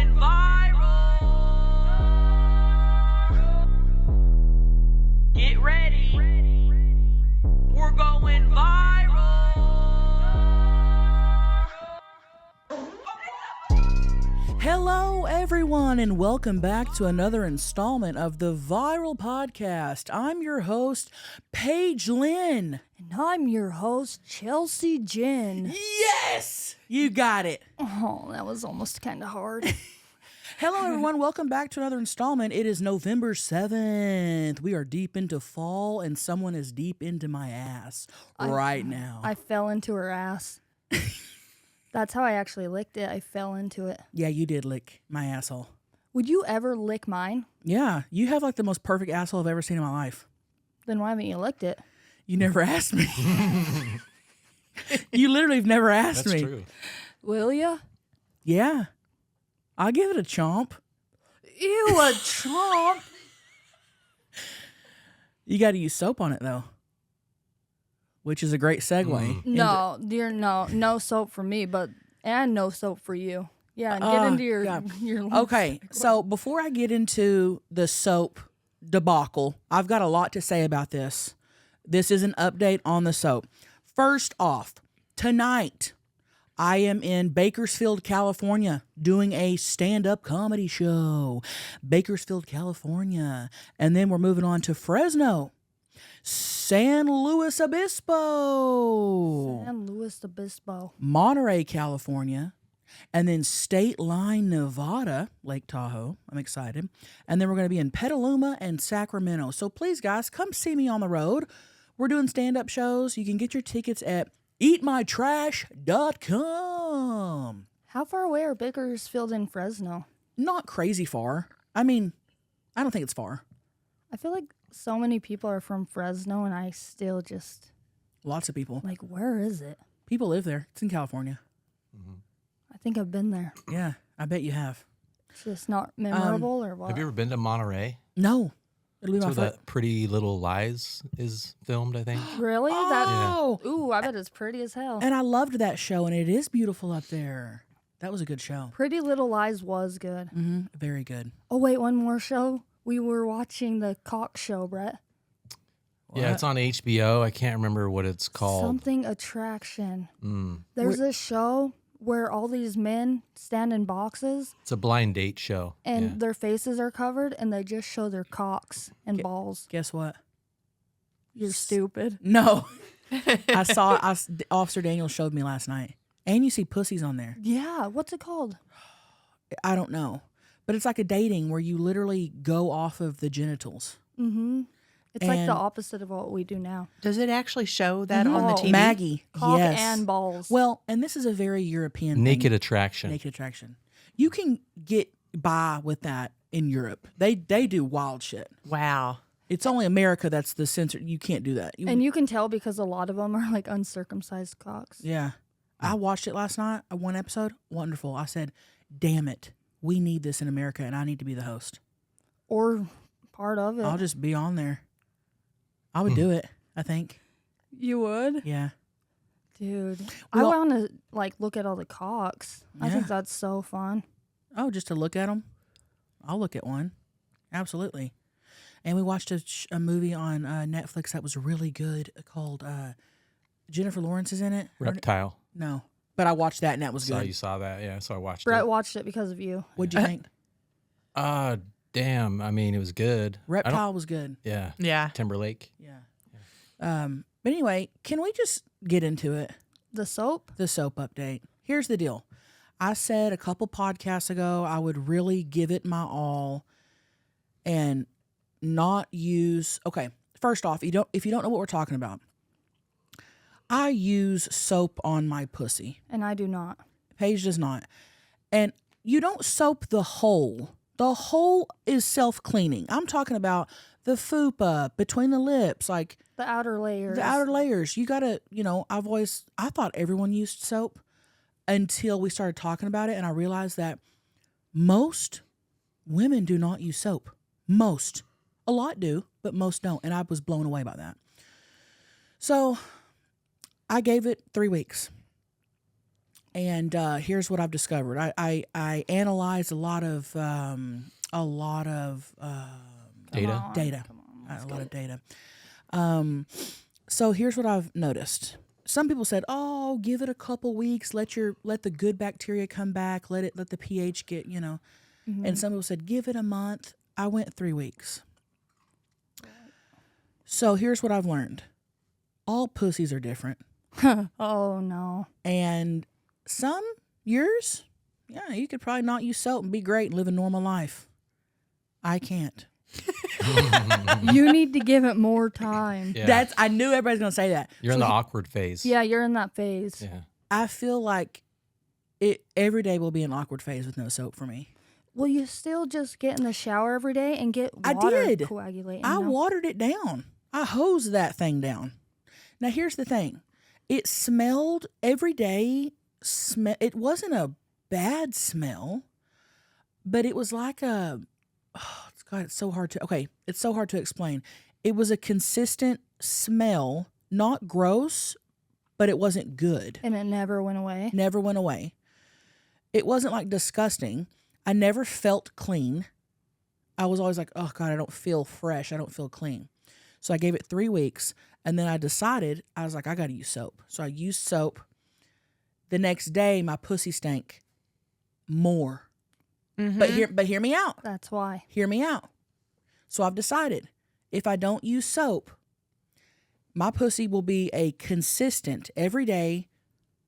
going viral. Get ready. We're going viral. Hello, everyone, and welcome back to another installment of the Viral Podcast. I'm your host, Paige Lynn. And I'm your host, Chelcie Ginn. Yes! You got it. Oh, that was almost kind of hard. Hello, everyone. Welcome back to another installment. It is November 7th. We are deep into fall, and someone is deep into my ass right now. I fell into her ass. That's how I actually licked it. I fell into it. Yeah, you did lick my asshole. Would you ever lick mine? Yeah, you have like the most perfect asshole I've ever seen in my life. Then why haven't you licked it? You never asked me. You literally have never asked me. That's true. Will ya? Yeah. I'll give it a chomp. Ew, a chomp. You got to use soap on it, though, which is a great segue. No, dear, no soap for me, and no soap for you. Yeah, get into your Okay, so before I get into the soap debacle, I've got a lot to say about this. This is an update on the soap. First off, tonight I am in Bakersfield, California, doing a stand-up comedy show. Bakersfield, California. And then we're moving on to Fresno, San Luis Obispo, Monterey, California, and then State Line, Nevada, Lake Tahoe. I'm excited. And then we're going to be in Petaluma and Sacramento. So please, guys, come see me on the road. We're doing stand-up shows. You can get your tickets at eatmytrash.com. How far away are Bakersfield and Fresno? Not crazy far. I mean, I don't think it's far. I feel like so many people are from Fresno, and I still just... Lots of people. Like, where is it? People live there. It's in California. I think I've been there. Yeah, I bet you have. It's just not memorable or what? Have you ever been to Monterey? No. It'll be That's my where first. that Pretty Little Lies is filmed, I think. Really? Oh! Ooh, I bet it's pretty as hell. And I loved that show, and it is beautiful up there. That was a good show. Pretty Little Lies was good. Mm-hmm. Very good. Oh, wait, one more show? We were watching the Cock Show, Brett. Yeah, it's on HBO. I can't remember what it's called. Something Attraction. There's a show where all these men stand in boxes It's a blind date show. and their faces are covered and they just show their cocks and balls. Guess what? You're stupid. No. Officer Daniel showed me last night. And you see pussies on there. Yeah, what's it called? I don't know. But it's like a dating where you literally go off of the genitals. It's like And- the opposite of what we do now. Does it actually show that on the No. TV? Maggie. Cock yes. and balls. Well, and this is a very European Naked thing. Attraction. Naked Attraction. You can get by with that in Europe. They do wild shit. Wow. It's only America that's the censor. You can't do that. And you can tell because a lot of them are like uncircumcised cocks. Yeah. I watched it last night, one episode. Wonderful. I said, damn it. We need this in America, and I need to be the host. Or part of it. I'll just be on there. I would do it, I think. You would? Yeah. Dude. Well- I want to like look at all the cocks. I think Yeah. that's so fun. Oh, just to look at them? I'll look at one. Absolutely. And we watched a movie on Netflix that was really good called Jennifer Lawrence is in it. Reptile. No. But I watched that, and that was Saw good. you saw that. Yeah, so I watched Brett it. watched it because of you. What'd you think? Damn. I mean, it was good. Reptile was good. Yeah. Yeah. Timberlake. Yeah. But anyway, can we just get into it? The soap? The soap update. Here's the deal. I said a couple podcasts ago I would really give it my all and not use. Okay, first off, if you don't know what we're talking about, I use soap on my pussy. And I do not. Paige does not. And you don't soap the hole. The hole is self-cleaning. I'm talking about the fupa between the lips, like The outer layers. the outer layers. You gotta, I thought everyone used soap until we started talking about it, and I realized that most women do not use soap. Most. A lot do, but most don't. And I was blown away by that. So I gave it 3 weeks. And here's what I've discovered. I analyzed a lot of Data. a lot of data. So here's what I've noticed. Some people said, "Oh, give it a couple weeks. Let the good bacteria come back. Let the pH get, And some people said, "Give it a month." I went 3 weeks. So here's what I've learned. All pussies are different. Oh no. And some, yours, yeah, you could probably not use soap and be great and live a normal life. I can't. You need to give it more time. Yeah. I knew everybody's going to say that. You're in the awkward phase. Yeah, you're in that phase. Yeah. I feel like every day will be an awkward phase with no soap for me. Well, you still just get in the shower every day and get water I did. coagulating. I watered it down. I hosed that thing down. Now, here's the thing. It smelled every day. It wasn't a bad smell, but it was like it's so hard to, it's so hard to explain. It was a consistent smell, not gross, but it wasn't good. And it never went away. Never went away. It wasn't like disgusting. I never felt clean. I was always like, oh God, I don't feel fresh. I don't feel clean. So I gave it 3 weeks, and then I decided, I was like, I got to use soap. So I used soap. The next day, my pussy stank more. Mm-hmm. But hear me out. That's why. Hear me out. So I've decided, if I don't use soap, my pussy will be a consistent, everyday,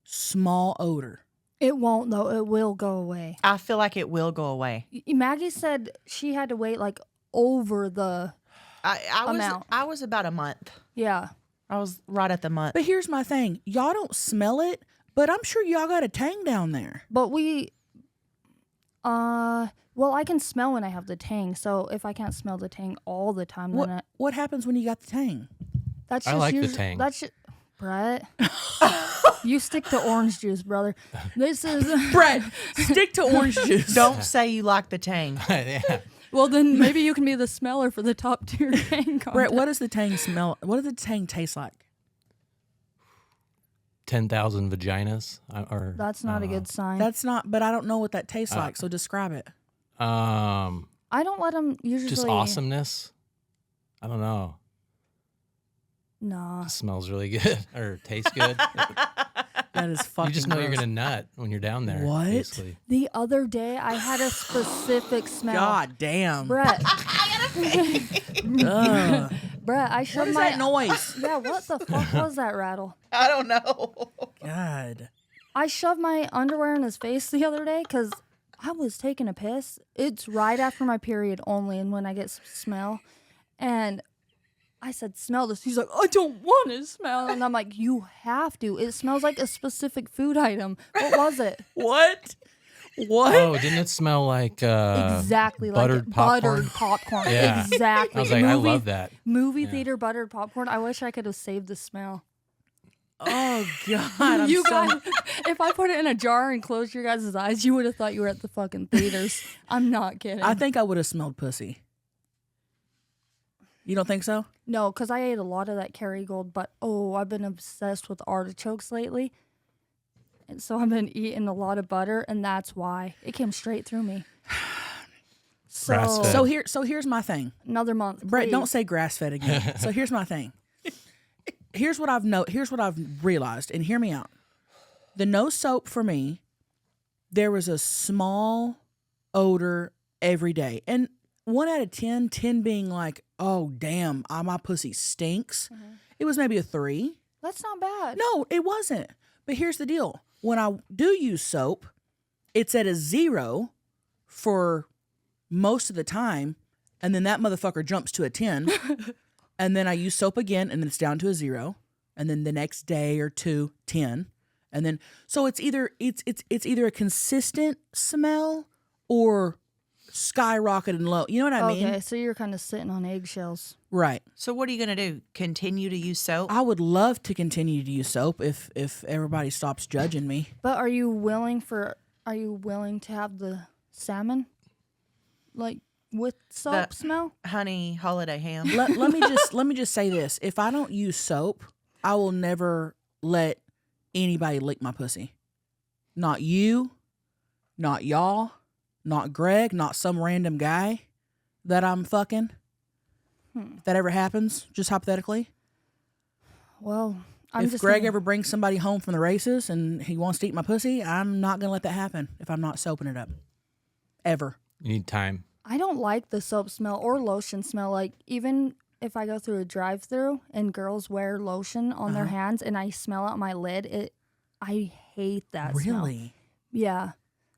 small odor. It won't, though. It will go away. I feel like it will go away. Maggie said she had to wait like over the amount. I was about a month. Yeah. I was right at the month. But here's my thing. Y'all don't smell it, but I'm sure y'all got a Tang down there. But well, I can smell when I have the Tang. So if I can't smell the Tang all the time, then What happens when you got the Tang? that's I just like the usually, Tang. That's just, Brett. You stick to orange juice, brother. This is Brett, stick to orange juice. Don't say you like the Tang. Yeah. Well, then maybe you can be the smeller for the top tier Tang. Brett, what does the Tang smell? What does the Tang taste like? 10,000 vaginas. That's not a good sign. That's not, but I don't know what that tastes like, so describe it. I don't let them usually. Just awesomeness. I don't know. Nah. It smells really good or tastes good. That is fucking You just know you're gross. gonna nut when you're down there. What? Basically. The other day, I had a specific smell. God damn. Brett. Ugh. Brett, I What shoved is my. that noise? Yeah, what the fuck was that rattle? I don't know. God. I shoved my underwear in his face the other day because I was taking a piss. It's right after my period only, and when I get smell, and I said, "Smell this." He's like, "I don't want to smell," and I'm like, "You have to. It smells like a specific food item." What was it? What? What? Oh, didn't it smell like Exactly buttered like popcorn? buttered popcorn. Yeah. Exactly. I was like, I love that. Movie theater buttered popcorn. I wish I could have saved the smell. Oh, God. I'm You so- guys, if I put it in a jar and closed your guys' eyes, you would have thought you were at the fucking theaters. I'm not kidding. I think I would have smelled pussy. You don't think so? No, because I ate a lot of that Kerrygold, but I've been obsessed with artichokes lately. And so I've been eating a lot of butter, and that's why. It came straight through me. Grass-fed. So here's my thing. Another month. Brett, please. don't say grass fed again. So here's my thing. Here's what I've realized, and hear me out. The no soap for me, there was a small odor every day. And 1 out of 10 being like, oh damn, my pussy stinks. Mm-hmm. It was maybe a 3. That's not bad. No, it wasn't. But here's the deal. When I do use soap, it's at a 0 for most of the time, and then that motherfucker jumps to a 10, and then I use soap again, and then it's down to a 0, and then the next day or 2, 10, and then so it's either a consistent smell or skyrocketing low. You know what I mean? Okay, so you're kind of sitting on eggshells. Right. So what are you going to do? Continue to use soap? I would love to continue to use soap if everybody stops judging me. But are you willing to have the salmon? Like with soap smell? Honey holiday ham. Let me just say this. If I don't use soap, I will never let anybody lick my pussy. Not you, not y'all, not Greg, not some random guy that I'm fucking. If that ever happens, just hypothetically. Well, If Greg ever brings somebody home from the races and he wants to eat my pussy, I'm not going to let that happen if I'm not soaping it up. Ever. You need time. I don't like the soap smell or lotion smell. Like, even if I go through a drive-through and girls wear lotion on their hands and I smell out my lid, I hate that smell. Really? Yeah.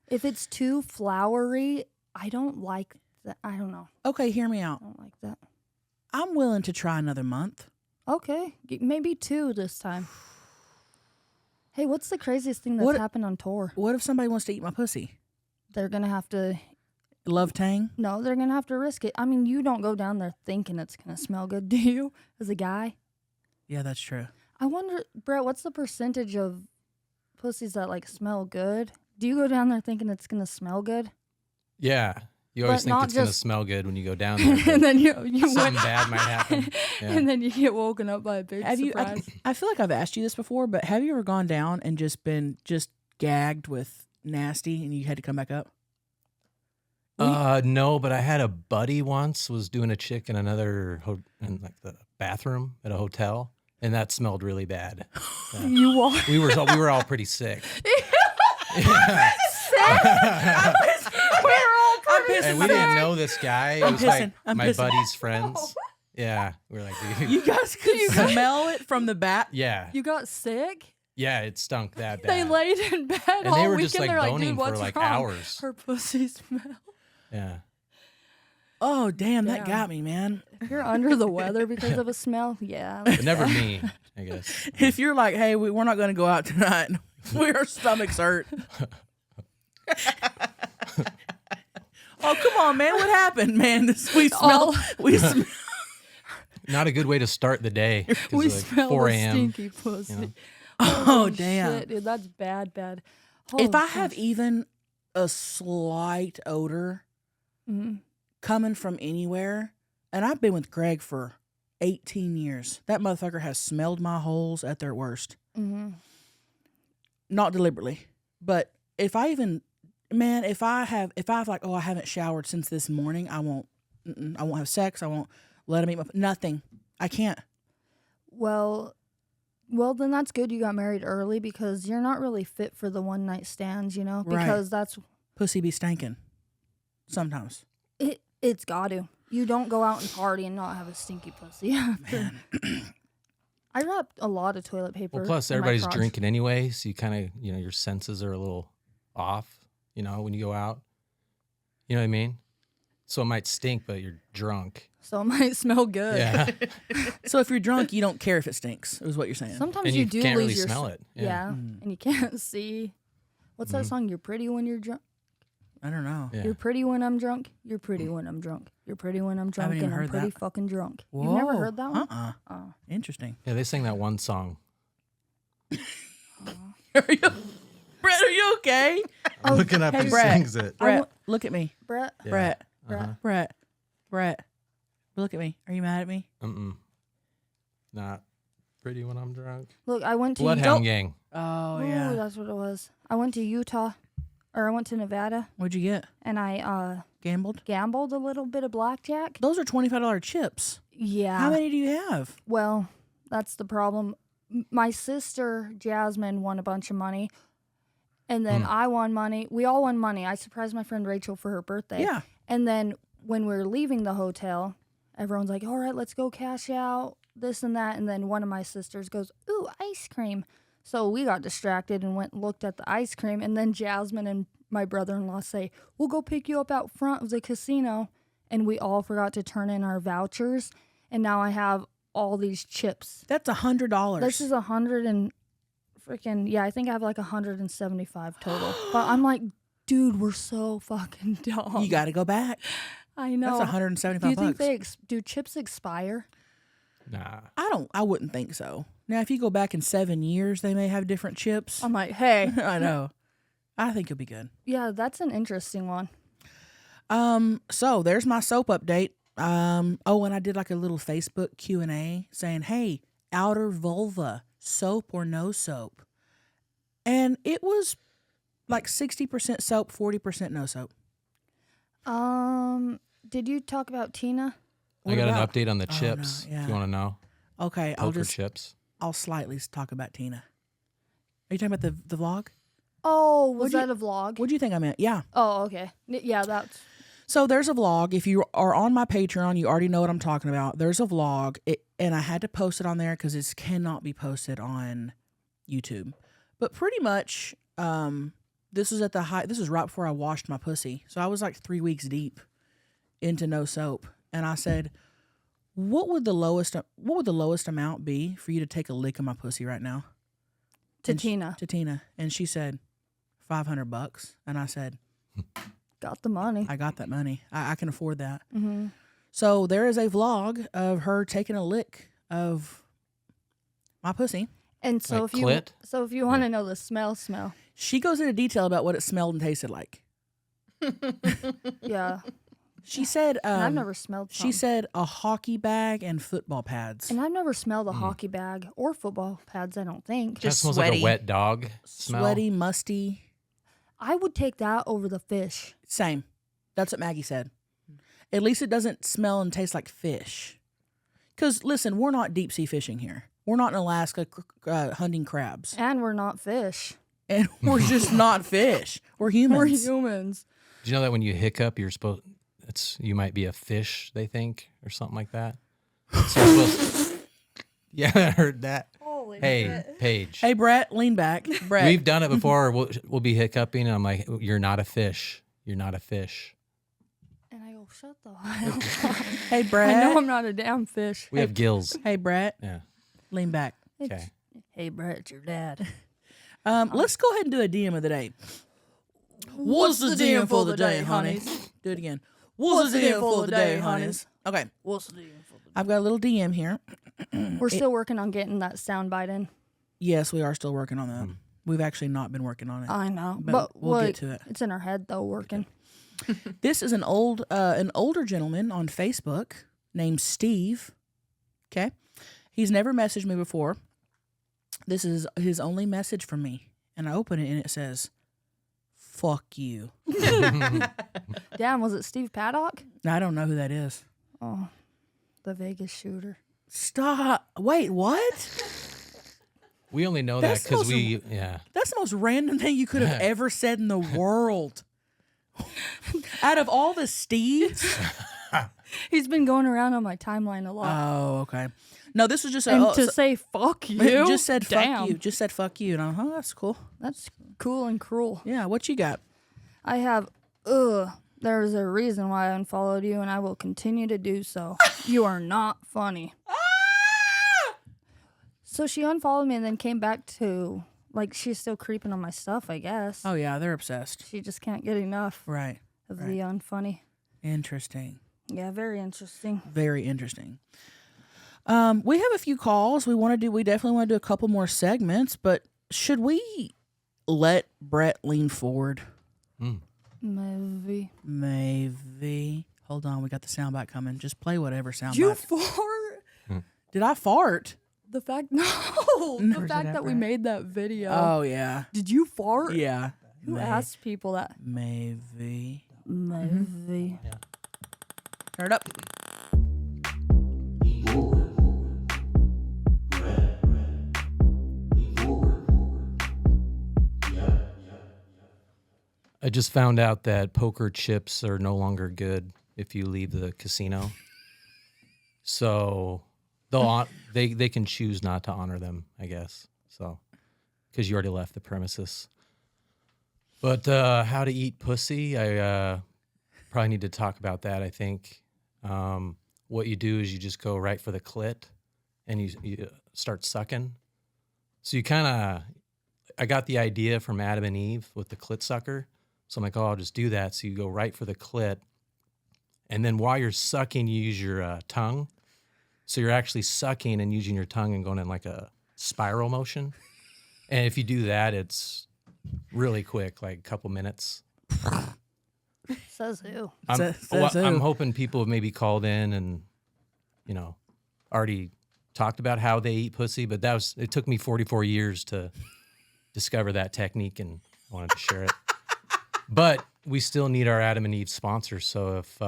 If it's too flowery, I don't like that. I don't know. Okay, hear me out. I don't like that. I'm willing to try another month. Okay. Maybe 2 this time. Hey, what's the craziest thing that's happened on tour? What if somebody wants to eat my pussy? They're going to have to... Love Tang? No, they're going to have to risk it. I mean, you don't go down there thinking it's going to smell good, do you? As a guy? Yeah, that's true. I wonder, Brett, what's the percentage of pussies that, like, smell good? Do you go down there thinking it's going to smell good? Yeah. You always But think not it's going to just- smell good when you go down there. And then you Something went, bad might happen. Yeah. and then you get woken up by a big Have you? surprise. I feel like I've asked you this before, but have you ever gone down and just been gagged with nasty and you had to come back up? No, but I had a buddy once was doing a chick in another in like the bathroom at a hotel, and that smelled really bad. Yeah. You walk. We were all pretty sick. I'm pissing. And we didn't know this guy. It was like I'm my pissing. buddy's friends. Yeah, we were like, dude. You guys could smell it from the back. Yeah, You got sick? yeah, it stunk that bad. They laid in bed And all they were weekend. just like They're like, boning dude, for what's like wrong? hours. Her pussy smell. Yeah. Oh, damn, that Damn. got me, man. If you're under the weather because of a smell, yeah. But never me, I guess. If you're like, hey, we're not going to go out tonight. Our stomachs hurt. Oh, come on, man. What happened, man? We smell. We smell. Not a good way to start the day. 'Cause We it's like smell 4 the a.m. stinky pussy. you know. Oh, Holy damn. shit, dude, that's bad. If Holy I have gosh. even a slight odor Mhm. coming from anywhere, and I've been with Greg for 18 years, that motherfucker has smelled my holes at their worst. Mhm. Not deliberately, but if I even, man, if I have like, oh, I haven't showered since this morning, I won't have sex. I won't let him eat my, nothing. I can't. Well, then that's good you got married early because you're not really fit for the one night stands, you know? Right. Because that's Pussy be stinking. Sometimes. it's got to. You don't go out and party and not have a stinky pussy after. I wrapped a lot of toilet paper. Well, plus in my everybody's crotch. drinking anyway, so you kind of, your senses are a little off, when you go out. You know what I mean? So it might stink, but you're drunk. So it might smell good. Yeah. So if you're drunk, you don't care if it stinks, is what you're saying. Sometimes And you you do can't lose really your smell it. Yeah, Yeah. and you can't see. What's that song? You're pretty when you're drunk. I don't know. Yeah. You're pretty when I'm drunk. You're pretty when I'm drunk. You're pretty when I'm drunk, even and I'm heard pretty that. fucking drunk. You've never Whoa. heard that one? Oh. Interesting. Yeah, they sing that one song. Are you, Brett, are you okay? I'm looking up hey, who Brett. sings it. Brett, look at me. Brett. Yeah. Brett, Brett. Brett, look at me. Are you mad at me? Not pretty when I'm drunk. Look, I went to Bloodhound Gang. Oh, Ooh, yeah. that's what it was. I went to Utah, or I went to Nevada, What'd you get? and I Gambled? gambled a little bit of blackjack. Those are $25 chips. Yeah. How many do you have? Well, that's the problem. My sister Jasmine won a bunch of money, and then I won money. We all won money. I surprised my friend Rachel for her birthday. Yeah. And then when we were leaving the hotel, everyone's like, "All right, let's go cash out, this and that." And then one of my sisters goes, "Ooh, ice cream." So we got distracted and went and looked at the ice cream. And then Jasmine and my brother-in-law say, "We'll go pick you up out front of the casino." And we all forgot to turn in our vouchers. And now I have all these chips. That's $100. This is 100 and freaking, yeah, I think I have like 175 total. But I'm like, dude, we're so fucking dumb. You got to go back. I know. That's 175 Do you think bucks. do chips expire? Nah. I wouldn't think so. Now, if you go back in 7 years, they may have different chips. I'm like, hey. I know. I think you'll be good. Yeah, that's an interesting one. So there's my soap update. Oh, and I did like a little Facebook Q&A saying, hey, outer vulva, soap or no soap? And it was Like 60% soap, 40% no soap. Did you talk about Tina? I got about- an update on the Oh, no, chips. yeah. If you want to know, Okay, poker chips. I'll slightly talk about Tina. Are you talking about the vlog? Oh, was What'd you- that a vlog? What do you think I meant? Yeah. Oh, okay. Yeah, that's. So there's a vlog. If you are on my Patreon, you already know what I'm talking about. There's a vlog, and I had to post it on there because it cannot be posted on YouTube. But pretty much, this is at the height. This is right before I washed my pussy. So I was like 3 weeks deep into no soap, and I said, "What would the lowest amount be for you to take a lick of my pussy right now?" To And Tina. To Tina, and she said, $500, and I said, Got the money. I got that money. I can afford that. Mm-hmm. So there is a vlog of her taking a lick of my pussy. And so Like if you clit? want to know the smell, She goes into detail about what it smelled and tasted like. yeah. She said, And I've never smelled. she said a hockey bag and football pads. And I've never smelled a hockey bag or football pads. I don't think. That Just smells like sweaty. a wet dog smell. Sweaty, musty. I would take that over the fish. Same. That's what Maggie said. At least it doesn't smell and taste like fish. Because listen, we're not deep sea fishing here. We're not in Alaska hunting crabs, And we're not fish. and we're just not fish. We're humans. We're humans. Do you know that when you hiccup, you might be a fish, they think, or something like that? So you're supposed yeah, I heard that. Holy Hey, Paige. Hey, Brett, lean back. Brett, We've done it before. We'll be hiccuping, and I'm like, "You're not a fish. You're not a fish." And I go, shut the hell up. hey, Brett. I know I'm not a damn fish. We have gills. Hey, Brett, Yeah. lean back. Okay. Hey, Brett, it's your dad. Let's go ahead and do a DM of the day. What's the DM for the day, honeys? Do it again. What's the DM for the day, honeys? Okay, What's the DM for the I've got a little DM here. We're still working on getting that sound bite in. Yes, we are still working on that. We've actually not been working on it. I know, But but we'll get like, to it. It's in our head though, working. This is an older gentleman on Facebook named Steve. Okay, he's never messaged me before. This is his only message from me, and I open it and it says, "Fuck you." Damn, was it Steve Paddock? I don't know who that is. Oh, the Vegas shooter. Stop. Wait, what? We only know That's that because supposed to- yeah. That's the most random thing you could have ever said in the world. Out of all the Steves. He's been going around on my timeline a lot. Oh, okay. No, this was just and to say fuck you, just said fuck damn, you. Just said fuck you. And I'm, oh, that's cool. That's cool and cruel. Yeah, what you got? I have, there's a reason why I unfollowed you, and I will continue to do so. You are not funny. So she unfollowed me and then came back to, like, she's still creeping on my stuff, I guess. Oh, yeah, they're obsessed. She just can't get enough Right. of the unfunny. Interesting. Yeah, very interesting. Very interesting. We have a few calls. We definitely want to do a couple more segments, but should we let Brett lean forward? Maybe. Maybe. Hold on, we got the soundbite coming. Just play whatever soundbite. You fart? Did I fart? The fact, no. Never The said fact that, that we Brett. made that video. Oh, yeah. Did you fart? Yeah. Who asked people that? Maybe. Maybe. Turn it up. I just found out that poker chips are no longer good if you leave the casino. So they can choose not to honor them, I guess. So because you already left the premises. But how to eat pussy, I probably need to talk about that. I think what you do is you just go right for the clit, and you start sucking. So you I got the idea from Adam and Eve with the clit sucker. So I'm like, oh, I'll just do that. So you go right for the clit. And then while you're sucking, you use your tongue. So you're actually sucking and using your tongue and going in like a spiral motion. And if you do that, it's really quick, like a couple minutes. Says who? I'm hoping people have maybe called in and, already talked about how they eat pussy. But it took me 44 years to discover that technique, and I wanted to share it. But we still need our Adam and Eve sponsors. So if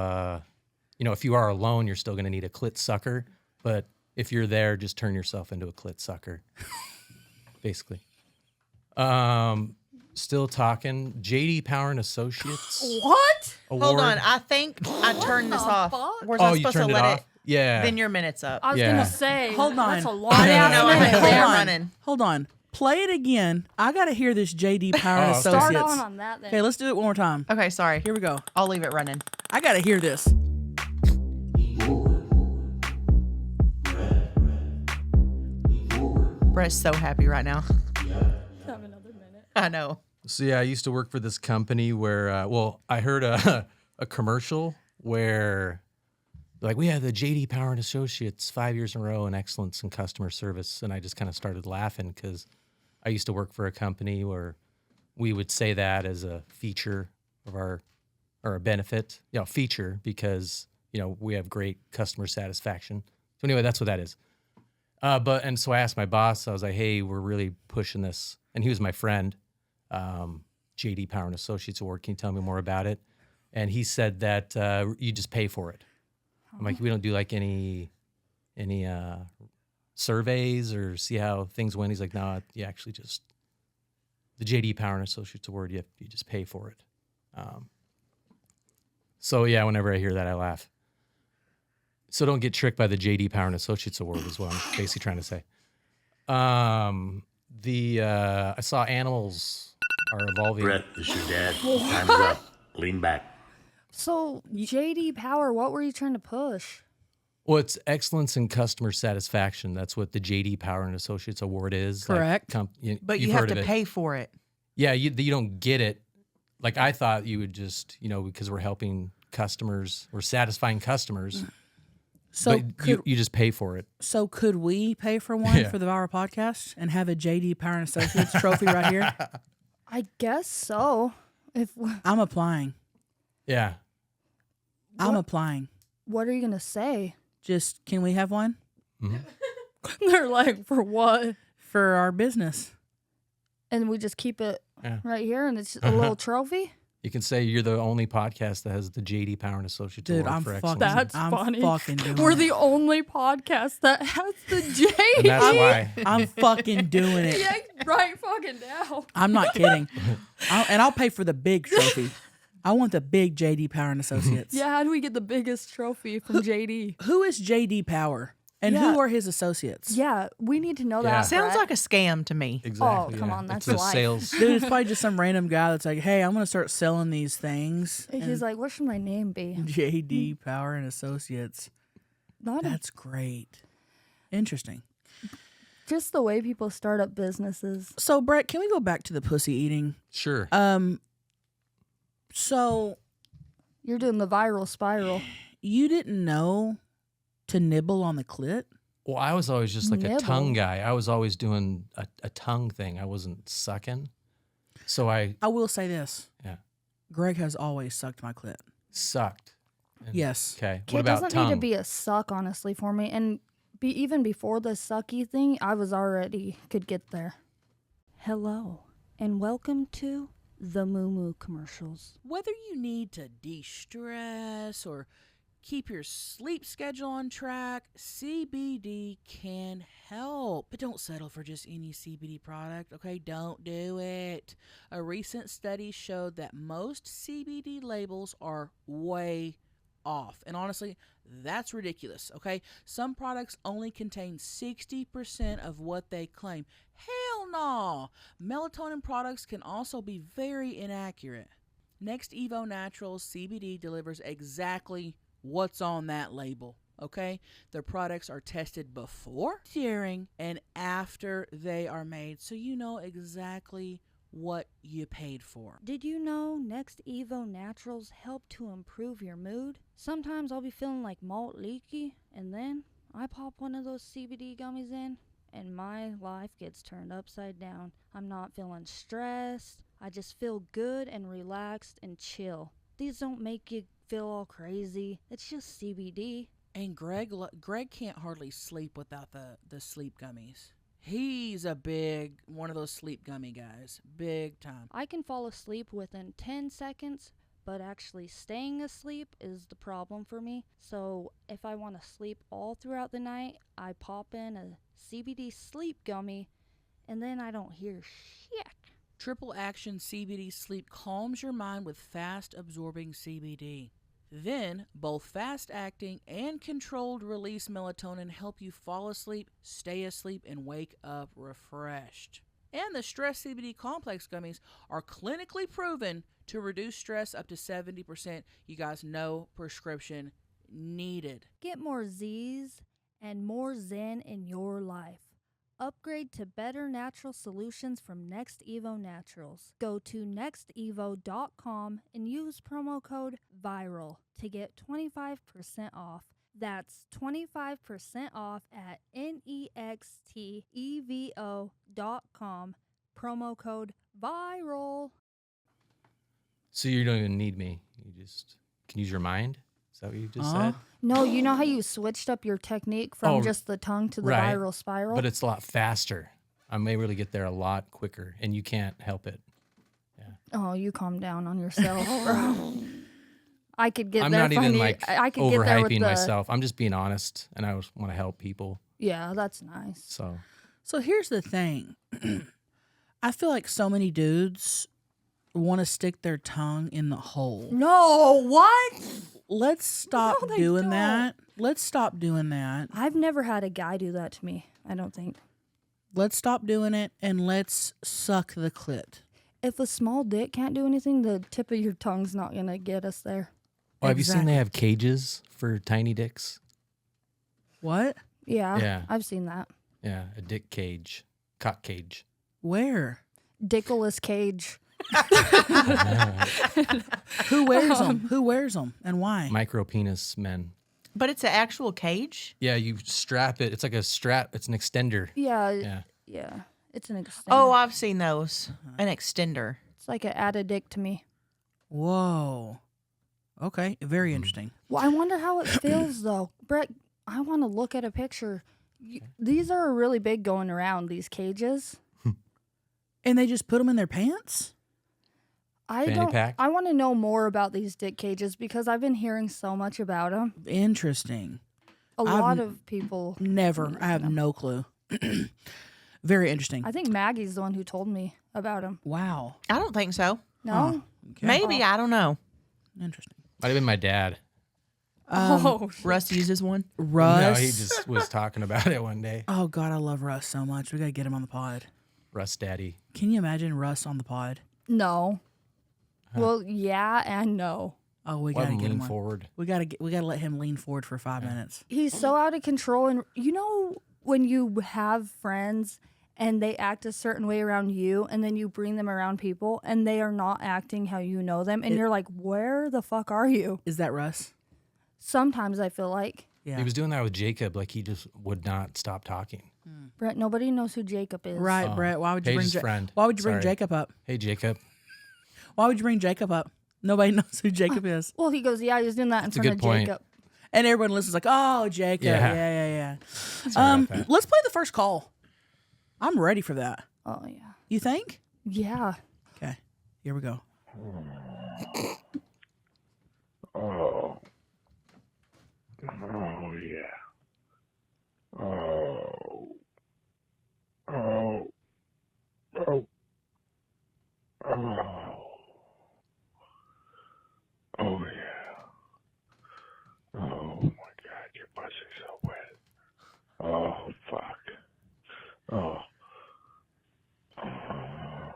if you are alone, you're still going to need a clit sucker. But if you're there, just turn yourself into a clit sucker. Basically. Still talking. JD Power and Associates. What? Award. Hold on. I think I turned this off. fuck? Was Oh, I you supposed to turned it let off? it? Yeah. Then your minute's up. I was Yeah. gonna say. Hold on. That's a lot. I didn't know I had Hold the air on. running. Hold on. Play it again. I got to hear this JD Power and Oh, Start Associates. on that then. Okay, let's do it one more time. Okay, sorry. Here we go. I'll leave it running. I got to hear this. Brett's so happy right now. Have another minute. I know. So yeah, I used to work for this company where, I heard a commercial where, like, we have the JD Power and Associates 5 years in a row in excellence in customer service, and I just kind of started laughing because I used to work for a company where we would say that as a feature of our or a benefit, feature because we have great customer satisfaction. So anyway, that's what that is. And so I asked my boss, I was like, hey, we're really pushing this. And he was my friend, JD Power and Associates Award. Can you tell me more about it? And he said that you just pay for it. I'm like, we don't do like any surveys or see how things went. He's like, no, you actually just, the JD Power and Associates Award, you just pay for it. So yeah, whenever I hear that, I laugh. So don't get tricked by the JD Power and Associates Award is what I'm basically trying to say. I saw animals are evolving. Brett, this is your dad. Time's up. Lean back. So JD Power, what were you trying to push? Well, it's excellence in customer satisfaction. That's what the JD Power and Associates Award is. Correct. But you've you have heard to of it. pay for it. Yeah, you don't get it. Like I thought you would just, because we're helping customers, we're satisfying customers. So But could, you just pay for it. so could we pay for one Yeah. for the Viral Podcast and have a JD Power and Associates trophy right here? I guess so. If I'm applying. Yeah. I'm applying. what are you gonna say? Just can we have one They're like, for what? for our business? And we just keep it Yeah. right here, and it's a little trophy. You can say you're the only podcast that has the JD Power and Associates Dude, Award I'm for fucking. excellence. That's I'm funny. fucking doing We're it. the only podcast that has the JD. And that's why. I'm fucking doing it. Yeah, right fucking now. I'm not kidding. I'll pay for the big trophy. I want the big JD Power and Associates. Yeah, how do we get the biggest trophy from JD? Who is JD Power and Yeah. who are his associates? Yeah, we need to know Yeah. that. Sounds Brett. like a scam to me. Exactly. Oh, come yeah. on, that's it's a life. sales. Dude, it's probably just some random guy that's like, hey, I'm going to start selling these things. He's like, what should my name be? JD Power and Associates. Not a, That's great. Interesting. just the way people start up businesses. So, Brett, can we go back to the pussy eating? Sure. So You're doing the viral spiral. you didn't know to nibble on the clit? Well, I was always just like a Nibble. tongue guy. I was always doing a tongue thing. I wasn't sucking. So I I will say this. Yeah. Greg has always sucked my clit. sucked. And- Yes. Okay. It What about doesn't tongue? need to be a suck, honestly, for me. And even before the sucky thing, I was already could get there. Hello, and welcome to the Moo Moo commercials. Whether you need to de-stress or keep your sleep schedule on track, CBD can help. But don't settle for just any CBD product, okay? Don't do it. A recent study showed that most CBD labels are way off. And honestly, that's ridiculous, okay? Some products only contain 60% of what they claim. Hell no! Melatonin products can also be very inaccurate. Next Evo Naturals CBD delivers exactly what's on that label, okay? Their products are tested before, during, and after they are made, so you know exactly what you paid for. Did you know Next Evo Naturals help to improve your mood? Sometimes I'll be feeling like malt leaky, and then I pop one of those CBD gummies in, and my life gets turned upside down. I'm not feeling stressed. I just feel good and relaxed and chill. These don't make you feel all crazy. It's just CBD. And Greg can't hardly sleep without the sleep gummies. He's a big one of those sleep gummy guys. Big time. I can fall asleep within 10 seconds, but actually staying asleep is the problem for me. So if I want to sleep all throughout the night, I pop in a CBD sleep gummy, and then I don't hear shit. Triple action CBD sleep calms your mind with fast absorbing CBD. Then, both fast-acting and controlled-release melatonin help you fall asleep, stay asleep, and wake up refreshed. And the Stress CBD Complex gummies are clinically proven to reduce stress up to 70%. You guys, no prescription needed. Get more Z's and more Zen in your life. Upgrade to better natural solutions from Next Evo Naturals. Go to nextevo.com and use promo code VIRAL to get 25% off. That's 25% off at nextevo.com. Promo code VIRAL. So you don't even need me. You just can use your mind. Is that what you just said? No, you know how you switched up your technique from just the tongue to the right. viral spiral? But it's a lot faster. I may really get there a lot quicker, and you can't help it. Yeah. Oh, you calm down on yourself, bro. I could get I'm there. not even like I could get there with overhyping the, myself. I'm just being honest, and I just want to help people. Yeah, that's nice. So here's the thing. I feel like so many dudes want to stick their tongue in the hole. No, what? Let's stop No, they doing don't. that. Let's stop doing that. I've never had a guy do that to me, I don't think. Let's stop doing it and let's suck the clit. If a small dick can't do anything, the tip of your tongue's not going to get us there. Oh, have you seen Exactly. they have cages for tiny dicks? What? Yeah, Yeah. I've seen that. Yeah, a dick cage, cock cage. Where? Dickless cage. Who wears them? Who wears them and why? Micro penis men. But it's an actual cage? Yeah, you strap it. It's like a strap. It's an extender. Yeah. Yeah. It's an extender. Oh, I've seen those. An extender. It's like an add a dick to me. Whoa. Okay, very interesting. Well, I wonder how it feels, though. Brett, I want to look at a picture. These are really big going around, these cages. And they just put them in their pants? Fanny pack? I want to know more about these dick cages because I've been hearing so much about them. Interesting. A I've lot of people. Never. I have no clue. Very interesting. I think Maggie's the one who told me about them. Wow. I don't think so. No? Okay. Maybe. I don't know. Interesting. Might have been my dad. Russ uses one. Russ. No, he just was talking about it one day. Oh, God, I love Russ so much. We got to get him on the pod. Russ daddy. Can you imagine Russ on the pod? No. Well, yeah and no. Oh, we Let got to him get him lean on. forward. We got to let him lean forward for 5 minutes. He's so out of control. And you know when you have friends and they act a certain way around you and then you bring them around people and they are not acting how you know them and you're like, where the fuck are you? Is that Russ? Sometimes I feel like. Yeah. He was doing that with Jacob. Like he just would not stop talking. Brett, nobody knows who Jacob is. Right, Oh, Brett. Why would you Paige's bring friend. Why would you bring Sorry. Jacob up? Hey, Jacob. Why would you bring Jacob up? Nobody knows who Jacob is. Well, he goes, yeah, he was doing that in That's a front of good point. Jacob. And everyone listens like, oh, Jacob. Yeah. Yeah. Sorry about that. Let's play the first call. I'm ready for that. Oh, yeah. You think? Yeah. Okay. Here we go. Oh. Oh, yeah. Oh. Oh. Oh. Oh. Oh, yeah. Oh, my God, your pussy's so wet. Oh, fuck. Oh. Oh.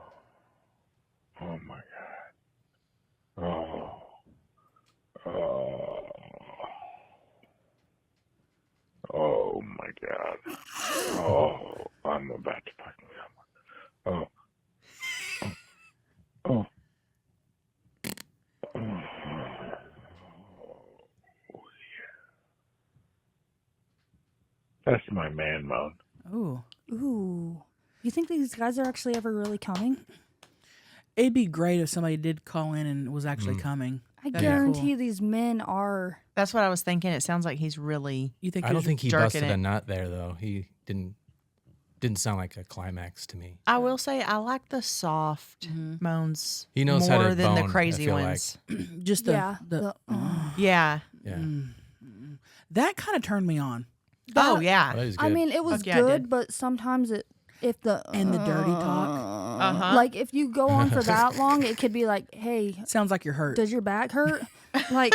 Oh, my God. Oh. Oh. Oh, my God. Oh, I'm about to fucking come. Oh. Oh. Oh. That's my man moan. Ooh. Ooh. You think these guys are actually ever really coming? It'd be great if somebody did call in and was actually coming. I That'd be guarantee cool. these men are. That's what I was thinking. It sounds like he's really. You think I don't there's- think he jerking busted it. a nut there though. He didn't didn't sound like a climax to me. I will say I like the soft moans He knows how more to than bone, the crazy I feel ones. Just the, Yeah. Yeah. Yeah. that kind of turned me on. Oh Oh, yeah. that is good. I mean, it was Fuck yeah, I good, did. but sometimes if the And the dirty talk. Uh-huh. like if you go on for that long, it could be like, hey, Sounds like you're hurt. does your back hurt? Like,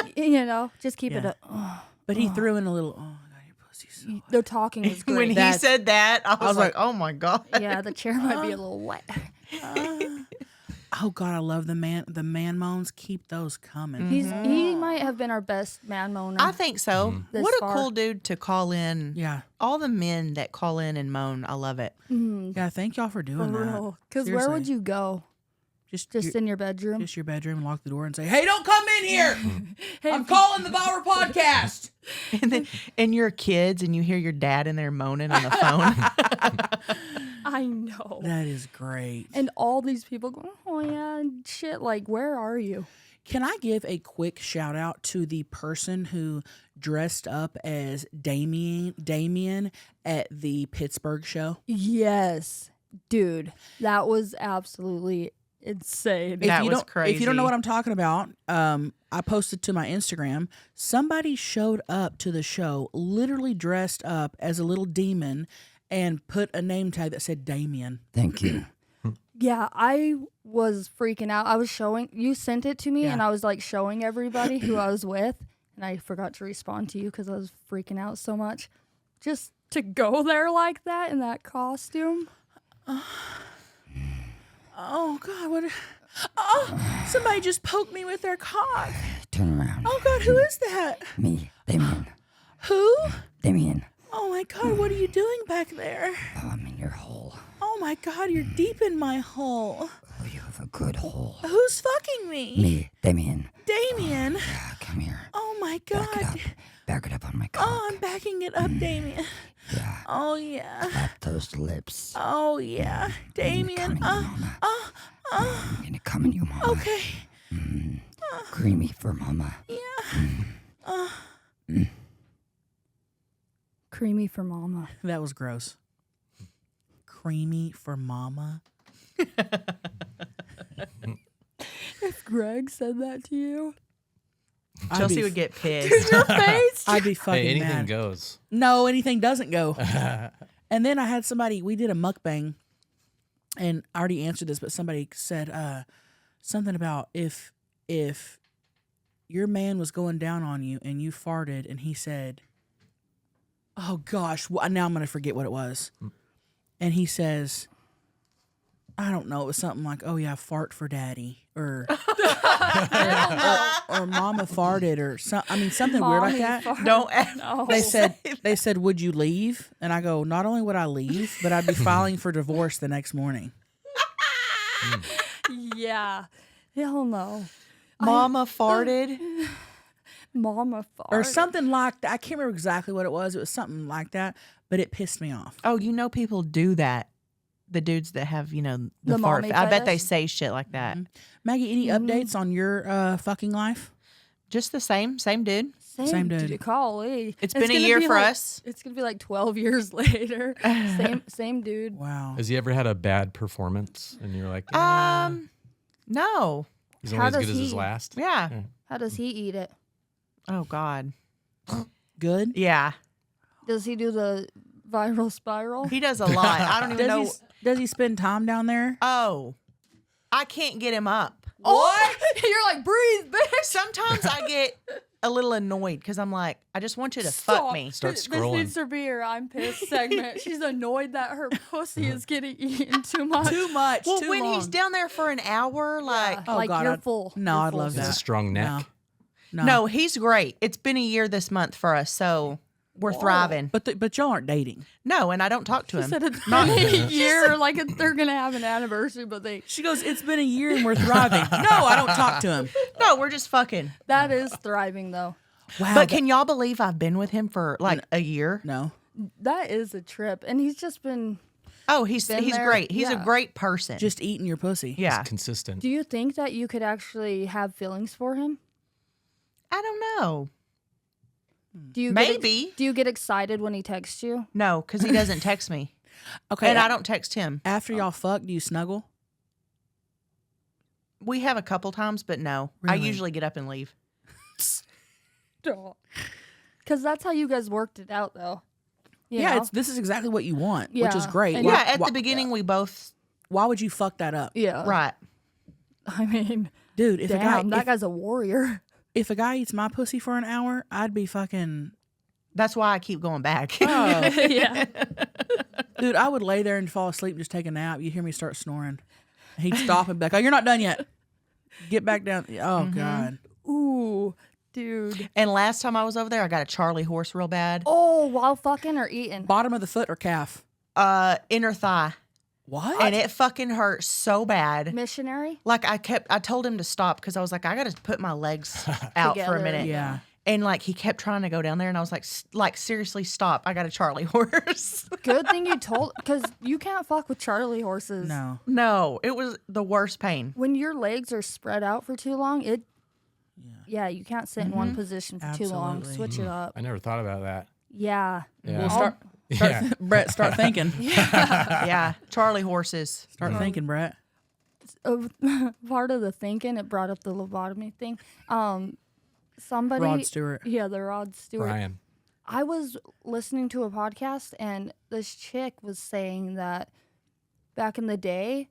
just keep it Yeah. up. But he threw in a little, oh, I got your pussy so. The talking was great. When he That's- said that, I was like, oh my God. Yeah, the chair might be a little wet. Oh God, I love the man moans. Keep those coming. He might have been our best man moaner. I think so. This What a far. cool dude to call in. Yeah, All the men that call in and moan, I love it. yeah. Thank y'all for doing that. Because where would Seriously. you go? Just In your bedroom? your bedroom, lock the door, and say, "Hey, don't come in here. I'm calling the Bauer podcast." And your kids, and you hear your dad in there moaning on the phone. I know. That is great. And all these people going, oh yeah, and shit. Like, where are you? Can I give a quick shout out to the person who dressed up as Damian at the Pittsburgh show? Yes, dude, that was absolutely insane. That was If you don't know crazy. what I'm talking about, I posted to my Instagram. Somebody showed up to the show, literally dressed up as a little demon, and put a name tag that said Damian. Thank you. Yeah, I was freaking out. I was showing, you sent it to me, and I was like showing everybody who I was with, and I forgot to respond to you because I was freaking out so much. Just to go there like that in that costume. Oh God! What? Oh! Somebody just poked me with their cock. Turn around. Oh God! Who is that? Me, Damian. Who? Damian. Oh my God! What are you doing back there? Oh, I'm in your hole. Oh my God! You're deep in my hole. Oh, you have a good hole. Who's fucking me? Me, Damian. Damien. Yeah, come here. Oh my Back it up. God. Back it up on my cock. Oh, I'm backing it up, Damien. Yeah. Oh yeah. Clap those lips. Oh yeah, Damien. Coming, mama. I'm gonna come in you, mama. Okay. Creamy for mama. Creamy for mama. That was gross. Creamy for mama. If Greg said that to you. Chelsea would get pissed. Your face. I'd be fucking Hey, anything mad. goes. No, anything doesn't go. And then I had somebody. We did a mukbang, and I already answered this, but somebody said something about if your man was going down on you and you farted, and he said, "Oh gosh, now I'm gonna forget what it was," and he says, I don't know. It was something like, "Oh yeah, fart for daddy," or "Mama farted," or something weird like that. Don't ever. They said, "Would you leave?" And I go, "Not only would I leave, but I'd be filing for divorce the next morning." Yeah. Hell no. Mama farted. Mama farted. Or something like that. I can't remember exactly what it was. It was something like that, but it pissed me off. Oh, you know people do that. The dudes that have, the The fart. mommy I bet they fetish? say shit like that. Maggie, any updates on your fucking life? Just the same dude. Same dude. Golly. It's been a gonna year be for like- us. It's going to be like 12 years later. Same dude. Wow. Has he ever had a bad performance? And you're like, No. he's how only as does good as his he- last. Yeah. How does he eat it? Oh God. Good. Yeah. Does he do the viral spiral? He does a lot. I don't even know. Does he spend time down there? Oh, I can't get him up. What? You're like, breathe, bitch. Sometimes I get a little annoyed because I'm like, I just want you to fuck me. Start This scrolling. needs to be her I'm pissed segment. She's annoyed that her pussy is getting eaten too much. Too much. Well, too when long. he's down there for an hour, like, Oh, like God, you're I'd- full. No, You're I'd full. love It's that. a strong neck. no, he's great. It's been a year this month for us, so we're thriving. But y'all aren't dating. No, and I don't talk to She him. said it's been a year, like they're gonna have an anniversary, but She goes, "It's been a year and we're thriving." No, I don't talk to him. No, we're just fucking. that is thriving though. Wow. But can y'all believe I've been with him for like a year? no. That is a trip, and he's just been. Oh, he's Been there? great. He's a Yeah. great person. Just eating your pussy. yeah. Consistent. Do you think that you could actually have feelings for him? I don't know. Do you Maybe. do you get excited when he texts you? No, because he doesn't text me. Okay. And I don't text him. After y'all fuck, do you snuggle? We have a couple times, but no. I Really? usually get up and leave. Because that's how you guys worked it out, though. You Yeah, know? this is exactly what you want, which is Yeah. great. And Yeah, at the beginning, we both. Why would you fuck that up? Yeah. Right. I mean, Dude, if damn, that if, guy's a warrior. if a guy eats my pussy for an hour, I'd be fucking... That's why I keep going back. Oh. Yeah. Dude, I would lay there and fall asleep and just take a nap. You hear me start snoring. He'd stop and be like, oh, you're not done yet. Get back down. Oh, God. Ooh, dude. And last time I was over there, I got a Charlie horse real bad. Oh, while fucking or eating? Bottom of the foot or calf? Inner thigh. What? And it fucking hurt so bad. Missionary? Like I told him to stop because I was like, I got to put my legs out for a Together. minute. Yeah. And like he kept trying to go down there, and I was like seriously, stop! I got a Charlie horse. Good thing you told, because you can't fuck with Charlie horses. No. No, it was the worst pain. When your legs are spread out for too long, yeah, you can't sit in one position for too long. Absolutely. Switch it up. I never thought about that. Yeah. Yeah. Well, start Yeah. Brett, start thinking. Yeah, Charlie horses. Start thinking, Brett. Part of the thinking, it brought up the lobotomy thing. Somebody, Rod Stewart. yeah, the Rod Stewart. Brian. I was listening to a podcast, and this chick was saying that back in the day,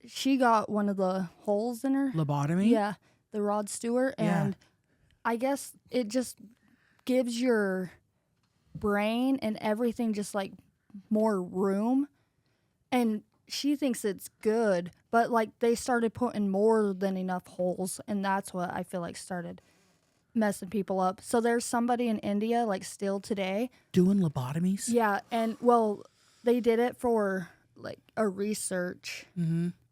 she got one of the holes in her. Lobotomy? Yeah, the Rod Stewart, Yeah. and I guess it just gives your brain and everything just like more room, and she thinks it's good, but like they started putting more than enough holes, and that's what I feel like started messing people up. So there's somebody in India, like still today, Doing lobotomies? yeah, and well, they did it for like a research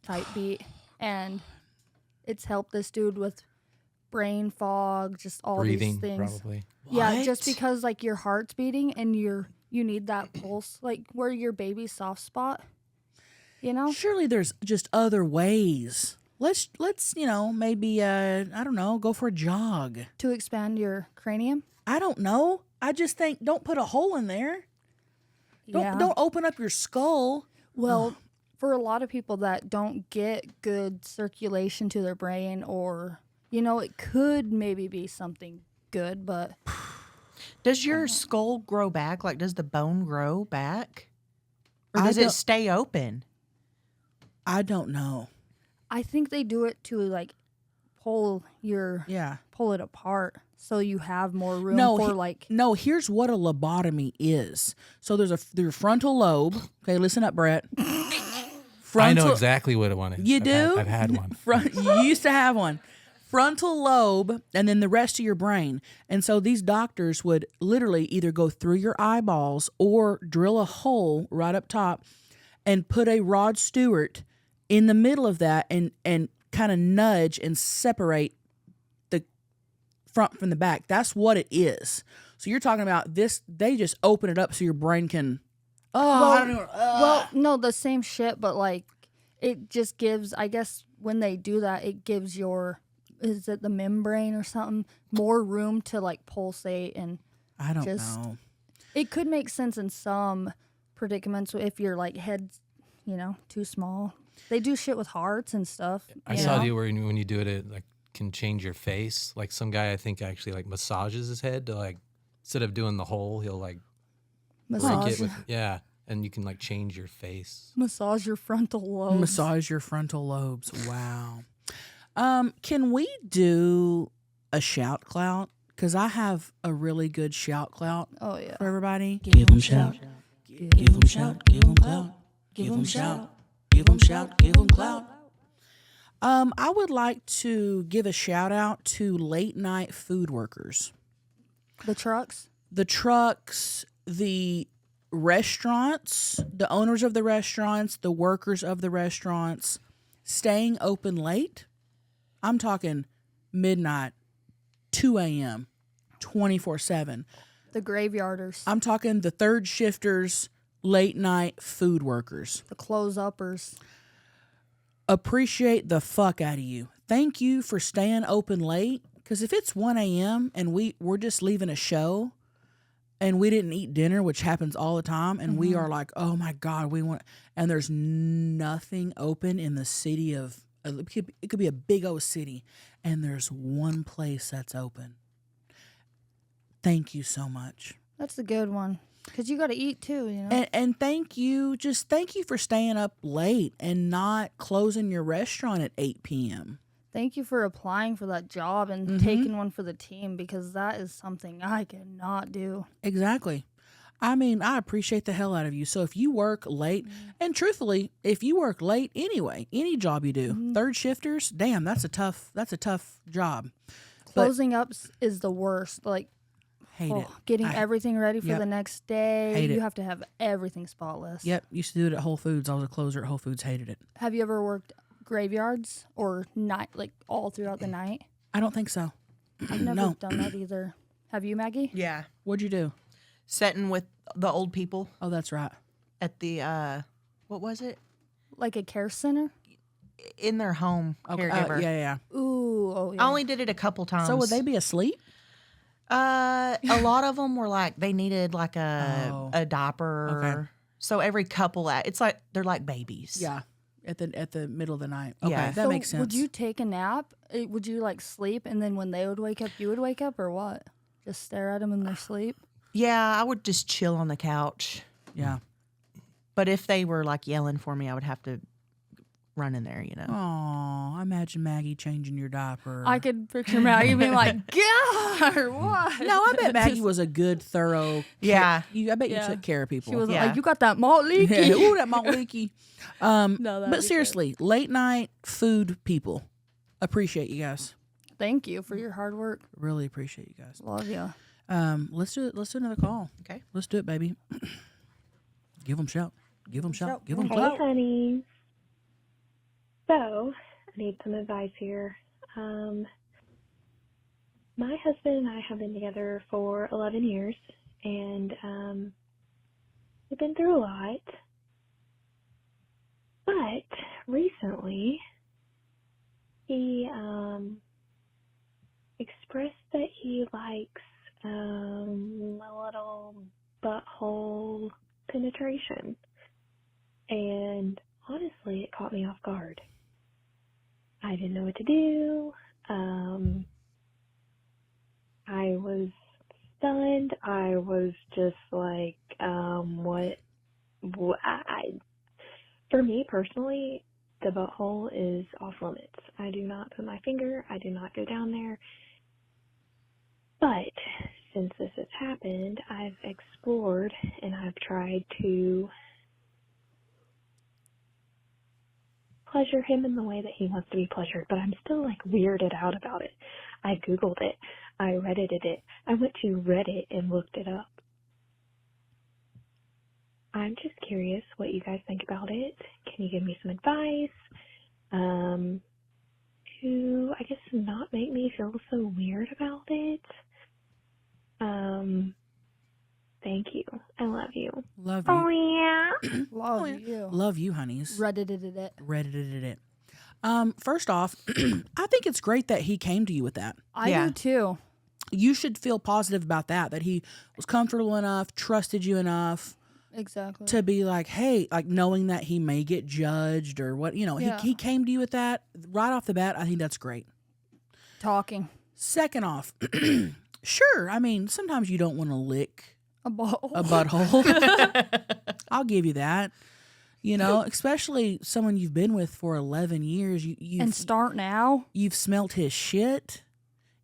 type beat, and it's helped this dude with brain fog, just all Breathing, these things. probably. Yeah, just What? because like your heart's beating and you need that pulse, like where your baby's soft spot, you know? Surely there's just other ways. Let's maybe I don't know, go for a jog. To expand your cranium. I don't know. I just think don't put a hole in there. Don't open up your skull. Well, for a lot of people that don't get good circulation to their brain, or it could maybe be something good, but Does your skull grow back? Like, does the bone grow back, or I does it don't- stay open? I don't know. I think they do it to like pull it apart so you have more room for like No, here's what a lobotomy is. So there's your frontal lobe. Okay, listen up, Brett. I know exactly what one is. You do? I've had one. You used to have one. Frontal lobe, and then the rest of your brain. And so these doctors would literally either go through your eyeballs or drill a hole right up top and put a Rod Stewart in the middle of that and kind of nudge and separate the front from the back. That's what it is. So you're talking about this, they just open it up so your brain can, I don't know. well, no, the same shit, but like it just gives, I guess when they do that, it gives is it the membrane or something, more room to like pulsate, and I don't just- know. it could make sense in some predicaments if your like head's, too small. They do shit with hearts and stuff. I saw you where when you do it, it like can change your face. Like some guy I think actually like massages his head to like instead of doing the hole, he'll like break Massage, it with and you can like change your face. massage your frontal lobes. Massage your frontal lobes. Wow. Can we do a shout clout? Because I have a really good shout clout Oh yeah. for everybody. Give them shout. Give them shout. Give them clout. Give them shout. Give them shout. Give them clout. I would like to give a shout out to late night food workers. The trucks. The trucks, the restaurants, the owners of the restaurants, the workers of the restaurants, staying open late. I'm talking midnight, 2 a.m., 24/7. The graveyarders. I'm talking the third shifters, late night food workers. The close uppers. Appreciate the fuck out of you. Thank you for staying open late. Because if it's 1 a.m. and we're just leaving a show, and we didn't eat dinner, which happens all the time, and we are like, oh my God, we want, and there's nothing open in the city of, it could be a big old city, and there's one place that's open. Thank you so much. That's a good one. Because you got to eat too, you know? And thank you for staying up late and not closing your restaurant at 8 p.m. Thank you for applying for that job and taking one for the team, because that is something I cannot do. Exactly. I mean, I appreciate the hell out of you. So if you work late, and truthfully, if you work late anyway, any job you do, third shifters, damn, that's a tough job. Closing up is the worst. Like, Hate it. getting everything ready for the next day. Hate You it. have to have everything spotless. Yep, used to do it at Whole Foods. I was a closer at Whole Foods. Hated it. Have you ever worked graveyards or night, like all throughout the night? I don't think so. I've never No. done that either. Have you, Maggie? Yeah. What'd you do? Sitting with the old people Oh, that's right. at the, what was it? Like a care center? In their home, Okay. caregiver. Yeah. Ooh, oh yeah. I only did it a couple times. So would they be asleep? A lot of them were like, they needed like a diaper. Okay. So every couple, it's like, they're like babies. Yeah. At the middle of the night. Okay, Yeah. that So makes sense. Would you take a nap? Would you like sleep, and then when they would wake up, you would wake up, or what? Just stare at them in their sleep? Yeah, I would just chill on the couch. Yeah. But if they were like yelling for me, I would have to run in there, you know. Oh, imagine Maggie changing your diaper. I could picture Maggie being like, God, what? No, I bet Maggie was a good, thorough. Yeah. I bet you Yeah. took care of people. She wasn't Yeah. like, you got that malt leaky. Yeah, ooh, that malt leaky. No, that'd But be seriously, late night food people. Appreciate you guys. Thank you for your hard work. Really appreciate you guys. Love you. Let's do it. Let's do another call. Okay. Let's do it, baby. Give them shout. Give them shout. Give them Hey, clap. honey. So, I need some advice here. My husband and I have been together for 11 years, and we've been through a lot. But recently, he expressed that he likes a little butthole penetration. And honestly, it caught me off guard. I didn't know what to do. I was stunned. I was just like, for me personally, the butthole is off limits. I do not put my finger. I do not go down there. But since this has happened, I've explored and I've tried to pleasure him in the way that he wants to be pleasured, but I'm still like weirded out about it. I Googled it. I Reddited it. I went to Reddit and looked it up. I'm just curious what you guys think about it. Can you give me some advice? To, I guess, not make me feel so weird about it. Thank you. I love you. Love you. Oh, yeah. Love you. Love you, honeys. Reddited it. Reddited it. First off, I think it's great that he came to you with that. I Yeah. do too. You should feel positive about that he was comfortable enough, trusted you enough Exactly. to be like, hey, like knowing that he may get judged or what, Yeah. he came to you with that right off the bat. I think that's great. Talking. Second off, sure, I mean, sometimes you don't want to lick A ball. a butthole. I'll give you that. Especially someone you've been with for 11 years. And start now. You've smelt his shit.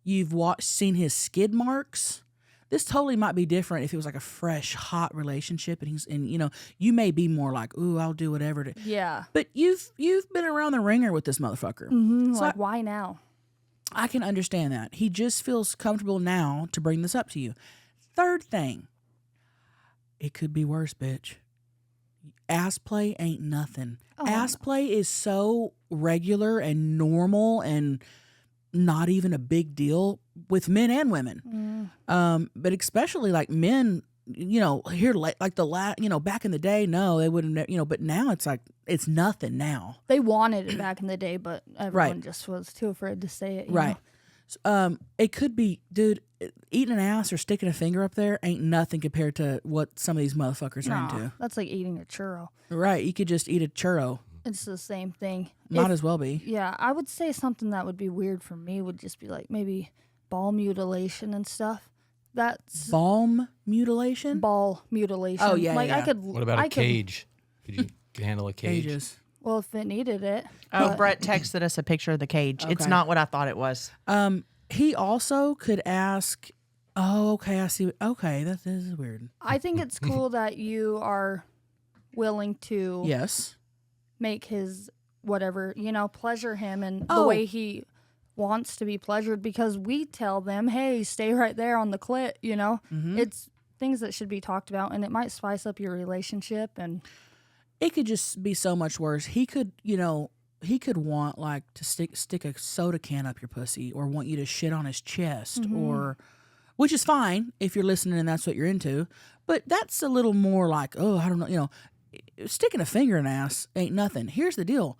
You've seen his skid marks. This totally might be different if it was like a fresh, hot relationship, and you may be more like, ooh, I'll do whatever to. Yeah. But you've been around the ringer with this motherfucker. Mm-hmm. So Like, why now? I can understand that. He just feels comfortable now to bring this up to you. Third thing, it could be worse, bitch. Ass play ain't nothing. Oh, Ass play is so regular and normal and not even a big deal with men and women. But especially like men, here like back in the day, no, they wouldn't, but now it's like, it's nothing now. They wanted it back in the day, but everyone just was too afraid to say it. you Right. know? It could be, dude, eating an ass or sticking a finger up there ain't nothing compared to what some of these motherfuckers are into. That's like eating a churro. Right. You could just eat a churro. It's the same thing. Might as well be. Yeah, I would say something that would be weird for me would just be like maybe ball mutilation and stuff. That's Balm mutilation? ball mutilation. Oh, yeah, like yeah. I could. What about I a cage? Could you handle a cage? Cages. Well, if it needed it. Oh, but- Brett texted us a picture of the cage. It's Okay. not what I thought it was. He also could ask, oh, okay, I see. Okay, this is weird. I think it's cool that you are willing to Yes. make his whatever, pleasure him and the Oh. way he wants to be pleasured, because we tell them, hey, stay right there on the clit, Mm-hmm. It's things that should be talked about, and it might spice up your relationship. And It could just be so much worse. He could, he could want like to stick a soda can up your pussy, or want you to shit on his chest, or, which is fine if you're listening and that's what you're into. But that's a little more like, oh, I don't know, sticking a finger in ass ain't nothing. Here's the deal: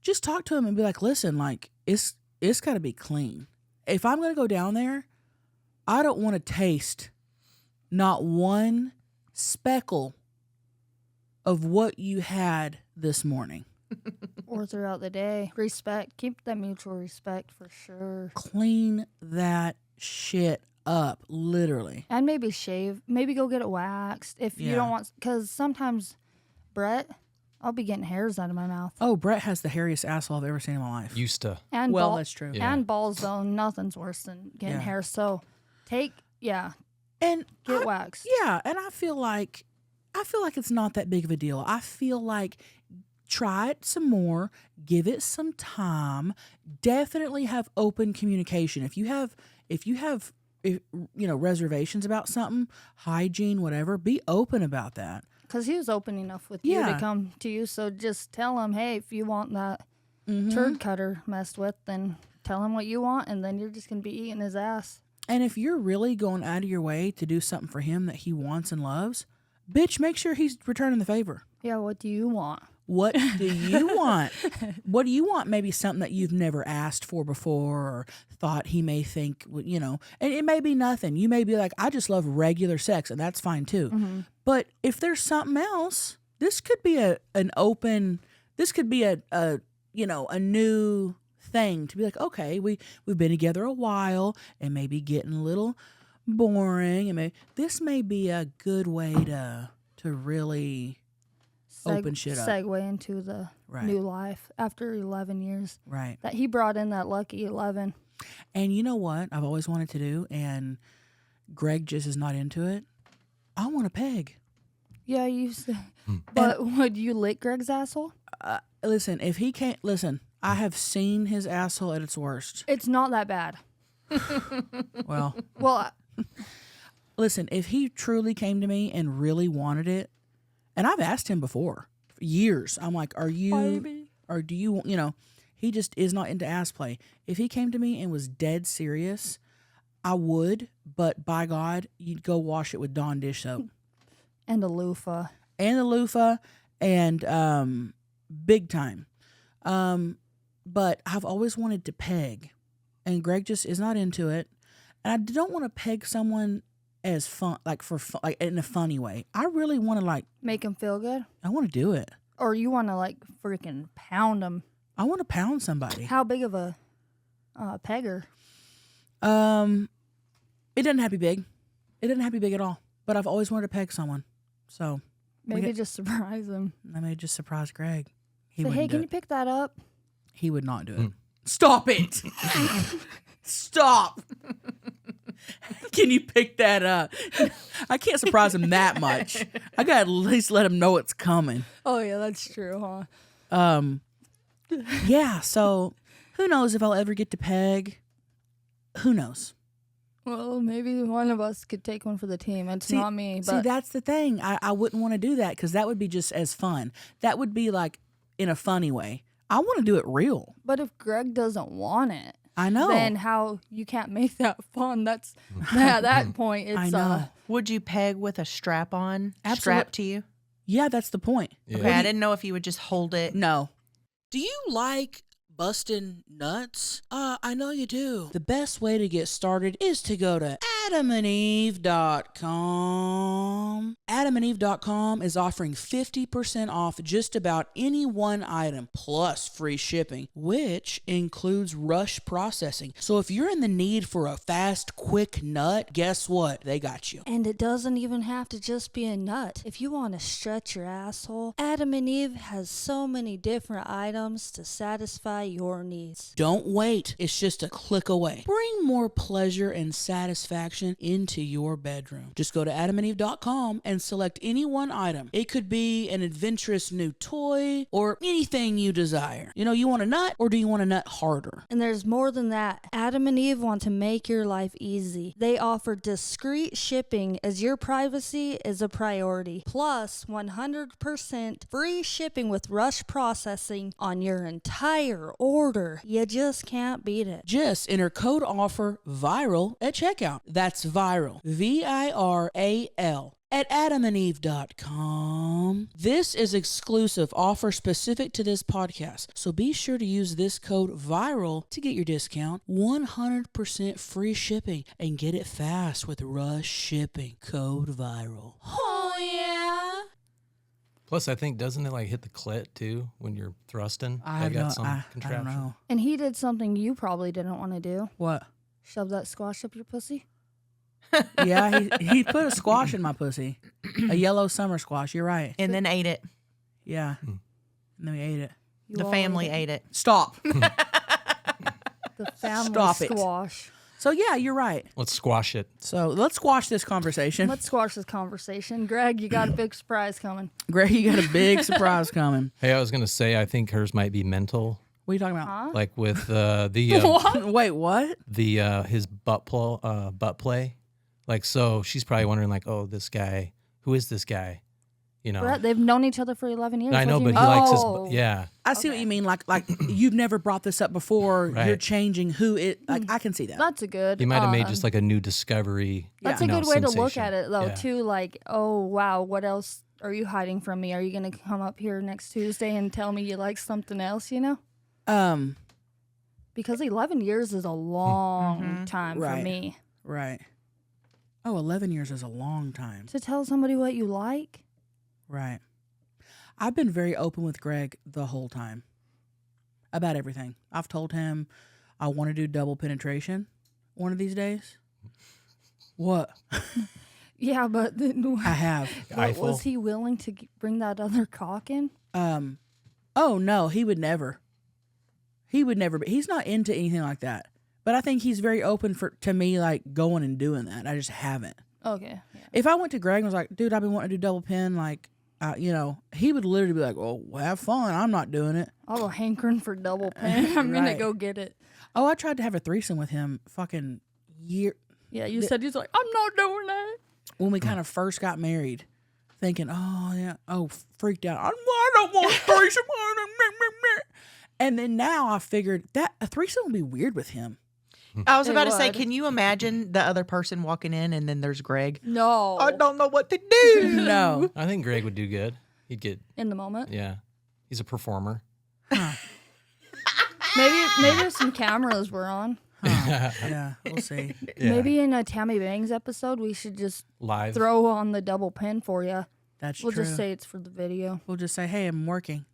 just talk to him and be like, listen, like it's got to be clean. If I'm gonna go down there, I don't want to taste not one speckle of what you had this morning. or throughout the day, respect, keep that mutual respect for sure. Clean that shit up, literally. And maybe shave, maybe go get it waxed if you Yeah. don't want, because sometimes, Brett, I'll be getting hairs out of my mouth. Oh, Brett has the hairiest asshole I've ever seen in my life. Used to. And Well, that's true. Yeah. And balls, though, nothing's worse than getting Yeah. hair. So And get waxed. Yeah, and I feel like it's not that big of a deal. I feel like try it some more, give it some time. Definitely have open communication. If you have reservations about something, hygiene, whatever, be open about that. Because he was open enough with you Yeah. to come to you. So just tell him, hey, if you want that Mm-hmm. turd cutter messed with, then tell him what you want, and then you're just going to be eating his ass. And if you're really going out of your way to do something for him that he wants and loves, bitch, make sure he's returning the favor. Yeah, what do you want? What do you want? What do you want? Maybe something that you've never asked for before or thought he may think, and it may be nothing. You may be like, I just love regular sex, and that's fine too. Mm-hmm. But if there's something else, this could be a new thing to be like, okay, we've been together a while and maybe getting a little boring, and this may be a good way to really open shit up. Segue into the Right. new life after 11 years. Right. That he brought in that lucky 11. And you know what I've always wanted to do, and Greg just is not into it? I want to peg. Yeah, you said. But would you lick Greg's asshole? Listen, if he can't, listen, I have seen his asshole at its worst. It's not that bad. Well, Well, listen, if he truly came to me and really wanted it, and I've asked him before, for years, I'm like, are you, baby. or do you, he just is not into ass play. If he came to me and was dead serious, I would, but by God, you'd go wash it with Dawn dish soap. And a loofah. And the loofah, and big time. But I've always wanted to peg, and Greg just is not into it. And I don't want to peg someone as fun, like for fun, like in a funny way. I really want to Make him feel good? I want to do it. Or you want to freaking pound him? I want to pound somebody. How big of a pegger? It doesn't have to be big. It doesn't have to be big at all. But I've always wanted to peg someone, so Maybe just surprise him. I may just surprise Greg. He Say, wouldn't hey, do can it. you pick that up? He would not do it. Stop it! Stop! Can you pick that up? I can't surprise him that much. I gotta at least let him know it's coming. Oh, yeah, that's true, huh? Yeah, so who knows if I'll ever get to peg? Who knows? Well, maybe one of us could take one for the team. It's not me, but See, that's the thing. I wouldn't want to do that because that would be just as fun. That would be like in a funny way. I want to do it real. but if Greg doesn't want it, I know. then how you can't make that fun? That's at that point. It's I know. Would you peg with a strap on? Absolute- Strap to you? Yeah, that's the point. Yeah. Okay, I didn't know if you would just hold it. No. Do you like Bustin' nuts? I know you do. The best way to get started is to go to adamandeve.com. Adamandeve.com is offering 50% off just about any one item, plus free shipping, which includes rush processing. So if you're in the need for a fast, quick nut, guess what? They got you. And it doesn't even have to just be a nut. If you want to stretch your asshole, Adam and Eve has so many different items to satisfy your needs. Don't wait. It's just a click away. Bring more pleasure and satisfaction into your bedroom. Just go to adamandeve.com and select any one item. It could be an adventurous new toy or anything you desire. You know, you want a nut or do you want a nut harder? And there's more than that. Adam and Eve want to make your life easy. They offer discreet shipping as your privacy is a priority. Plus 100% free shipping with rush processing on your entire order. You just can't beat it. Just enter code offer VIRAL at checkout. That's VIRAL, VIRAL, at adamandeve.com. This is exclusive offer specific to this podcast, so be sure to use this code VIRAL to get your discount. 100% free shipping, and get it fast with rush shipping. Code VIRAL. Oh yeah. Plus, I think, doesn't it like hit the clit too when you're thrusting? I got don't know. And he did something you probably didn't want to do. What? Shove that squash up your pussy. Yeah, he put a squash in my pussy. A yellow summer squash, you're right. And then ate it. Yeah. And then we ate it. You The all family ate ate it. Stop. The family Stop it. squash. So yeah, you're right. Let's squash it. So let's squash this conversation. Let's squash this conversation. Greg, you got a big surprise coming. Greg, you got a big surprise coming. Hey, I was gonna say I think hers might be mental, What are you talking about? Huh? like with the Wait, what? his butt play. Like, so she's probably wondering, like, oh, this guy, who is this guy? You know, Brett, they've known each other for 11 years. I know, What do but you he mean? likes his, Oh. yeah. I see what you mean. Like you've never brought this up before. Right. You're changing who it. Like I can see that. That's a good. He might have made just like a new discovery. That's you a know, good way to look sensation. at it, though, Yeah. too. Like, oh, wow, what else are you hiding from me? Are you going to come up here next Tuesday and tell me you like something else, you know? Because 11 years is a long time Right. for me. Right. Oh, 11 years is a long time. To tell somebody what you like? Right. I've been very open with Greg the whole time about everything. I've told him I want to do double penetration one of these days. What? Yeah, but then, I have. Eiffel. was he willing to bring that other cock in? Oh no, he would never. He would never. But he's not into anything like that. But I think he's very open to me like going and doing that. I just haven't. Okay. Yeah. If I went to Greg and was like, dude, I've been wanting to do double pin, like, you know, he would literally be like, oh, well, have fun. I'm not doing it. I'll go hankering for double pin. I'm going Right. to go get it. Oh, I tried to have a threesome with him fucking year Yeah, you said he's like, I'm not doing that. when we kind of first got married, thinking, oh, yeah, freaked out. I don't want a threesome. And then now I figured that a threesome would be weird with him. I was It about to say, would. can you imagine the other person walking in and then there's Greg? No. I don't know what to do. No. I think Greg would do good. He'd get, In the moment. yeah. He's a performer. Maybe if some cameras were on. Yeah, we'll see. Yeah. Maybe in a Tammy Bangs episode, we should just Live. throw on the double pin for you. That's We'll true. just say it's for the video. We'll just say, hey, I'm working.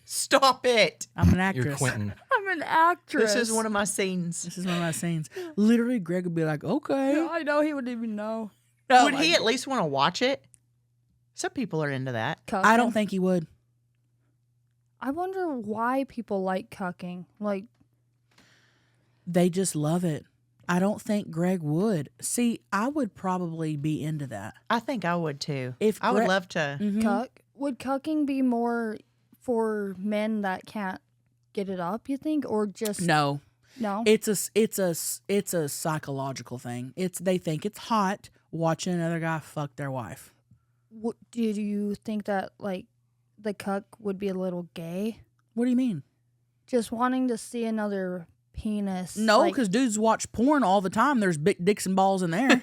Stop it. I'm an actress. You're Quentin. I'm an actress. This is one of my scenes. This is one of my scenes. Literally, Greg would be like, okay. I know he wouldn't even know. Would he at least want to watch it? Some people are into that. I don't think he would. I wonder why people like cucking. Like, They just love it. I don't think Greg would. See, I would probably be into that. I think I would too. If I would Greg- love to. cuck. Would cucking be more for men that can't get it up, you think? Or just. No. No? It's a psychological thing. They think it's hot watching another guy fuck their wife. Do you think that, like, the cuck would be a little gay? What do you mean? Just wanting to see another penis. No, like- because dudes watch porn all the time. There's big dicks and balls in there.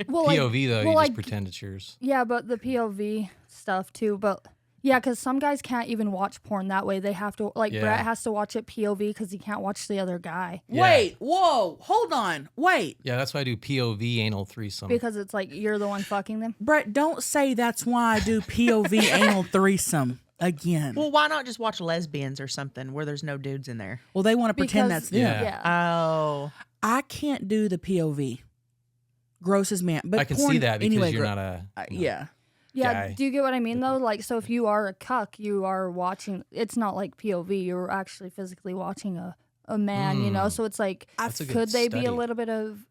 well, like- POV, though, well, you like, just pretend it's yours. Yeah, but the POV stuff too. But Yeah, because some guys can't even watch porn that way. They have to, like, Yeah. Brett has to watch it POV because he can't watch the other guy. Yeah. Wait, whoa, hold on, wait. Yeah, that's why I do POV anal threesome. Because it's like you're the one fucking them. Brett, don't say that's why I do POV anal threesome again. Well, why not just watch lesbians or something where there's no dudes in there? Well, they want to pretend Because- that's them. Yeah. Oh. I can't do the POV. Gross as man. But I can porn, see that because anyway, you're not a yeah. Yeah, guy. do you get what I mean though? Like, so if you are a cuck, you are watching. It's not like POV. You're actually physically watching a man. You know, so it's like, That's a good could they be study. a little bit of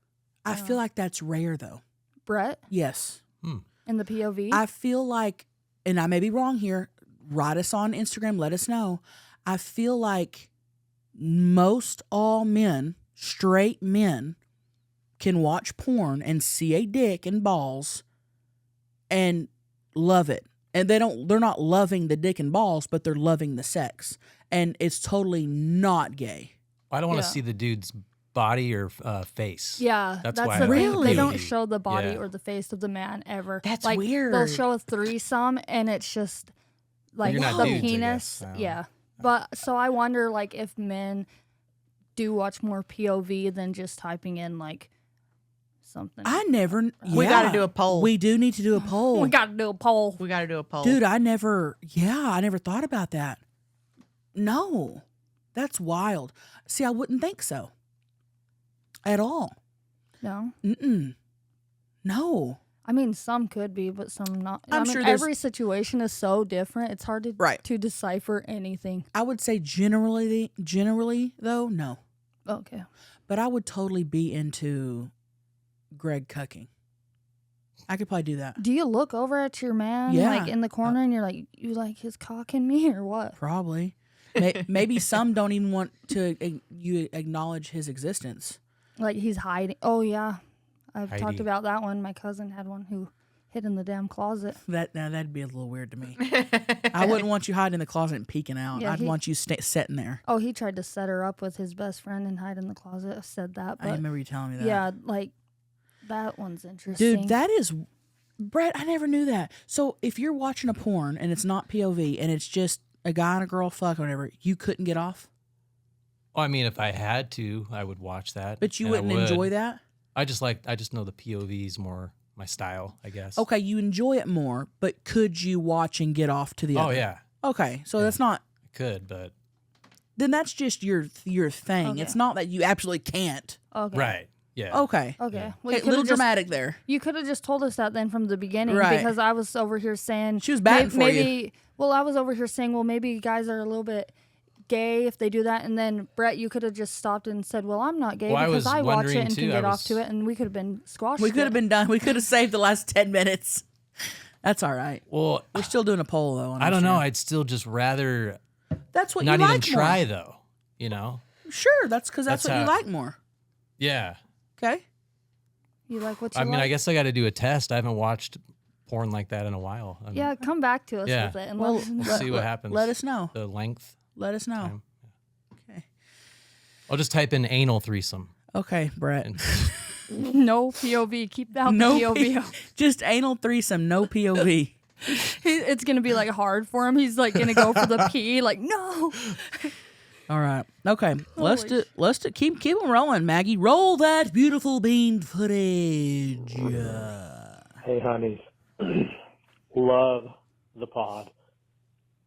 I feel like that's rare though. Brett Yes. in the POV? I feel like, and I may be wrong here, write us on Instagram, let us know. I feel like most all men, straight men, can watch porn and see a dick and balls and love it. And they're not loving the dick and balls, but they're loving the sex. And it's totally not gay. I don't want to Yeah. see the dude's body or face. Yeah, That's that's why the I thing. like They don't POV. show the body Yeah. or the face of the man ever. That's like, They'll weird. show a threesome, and it's just like you're not the dudes, I penis. guess. Yeah, but so I wonder, like, if men do watch more POV than just typing in like something. I never. We gotta do a poll. We do need to do a poll. We got to do a poll. We got to do a poll. Dude, I never thought about that. No, that's wild. See, I wouldn't think so at all. No, No. I mean some could be, but some not. I'm I mean, sure there's- every situation is so different. It's hard to Right. to decipher anything. I would say generally though, no. Okay. But I would totally be into Greg cucking. I could probably do that. Do you look over at your man, Yeah. like in the corner, and you're like, you like his cock in me or what? Probably. Maybe some don't even want to you acknowledge his existence. Like he's hiding. Oh yeah, I've talked Hiding. about that one. My cousin had one who hid in the damn closet. That'd be a little weird to me. I wouldn't want you hiding in the closet and peeking out. Yeah, I'd want you sitting there. Oh, he tried to set her up with his best friend and hide in the closet. I said that, I but remember you telling me that. yeah, like that one's interesting. Dude, that is, Brett, I never knew that. So if you're watching a porn and it's not POV and it's just a guy and a girl fuck or whatever, you couldn't get off? Well, I mean, if I had to, I would watch that. But you and I wouldn't would. enjoy that? I just know the POV is more my style, I guess. Okay, you enjoy it more, but could you watch and get off to the Oh other? yeah, Okay, so that's not, I could, but then that's just your thing. Okay. It's not that you absolutely can't. okay. right, yeah. Okay. Okay. Yeah. Well, Okay, little dramatic there. You could have just told us that then from the beginning, Right. because I was over here saying She was batting for you. maybe. Well, I was over here saying, well, maybe guys are a little bit gay if they do that, and then Brett, you could have just stopped and said, well, I'm not gay Well, I because was I watch it wondering, and too, can I get off was- to it, and we could have been squashed. We could have been done. We could have saved the last 10 minutes. That's all right. Well, We're still doing a poll, though. on I don't know. Instagram. I'd still just rather That's what not you even like try, more. though. You know? Sure, that's because that's That's what you how- like more. Yeah. Okay. You like what you I mean, like? I guess I got to do a test. I haven't watched porn like that in a while. I mean, Yeah, come back to us Yeah. with it and Well, let us know. We'll see what happens. Let us know. The length. Let us know. Time. Okay. I'll just type in anal threesome. Okay, Brett. And No POV. Keep out No the POV. Just anal threesome, no POV. It's gonna be like hard for him. He's like gonna go for the pee. Like no. All right. Okay. Let's Holy do keep them rolling, Maggie. Roll that beautiful bean footage. Hey, honeys. Love the pod.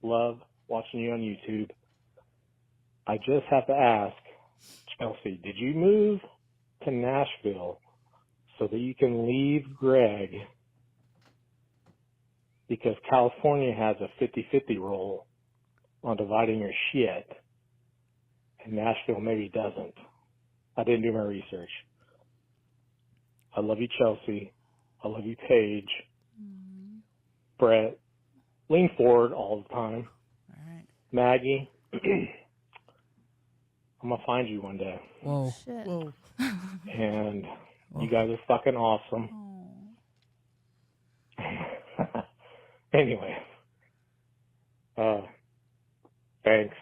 Love watching you on YouTube. I just have to ask, Chelsea, did you move to Nashville so that you can leave Greg? Because California has a 50-50 rule on dividing your shit, and Nashville maybe doesn't. I didn't do my research. I love you, Chelsea. I love you, Paige. Brett. Lean forward all the time. All right. Maggie. I'm going to find you one day. Whoa. Shit. Whoa. And you guys are fucking awesome. Anyway. Thanks.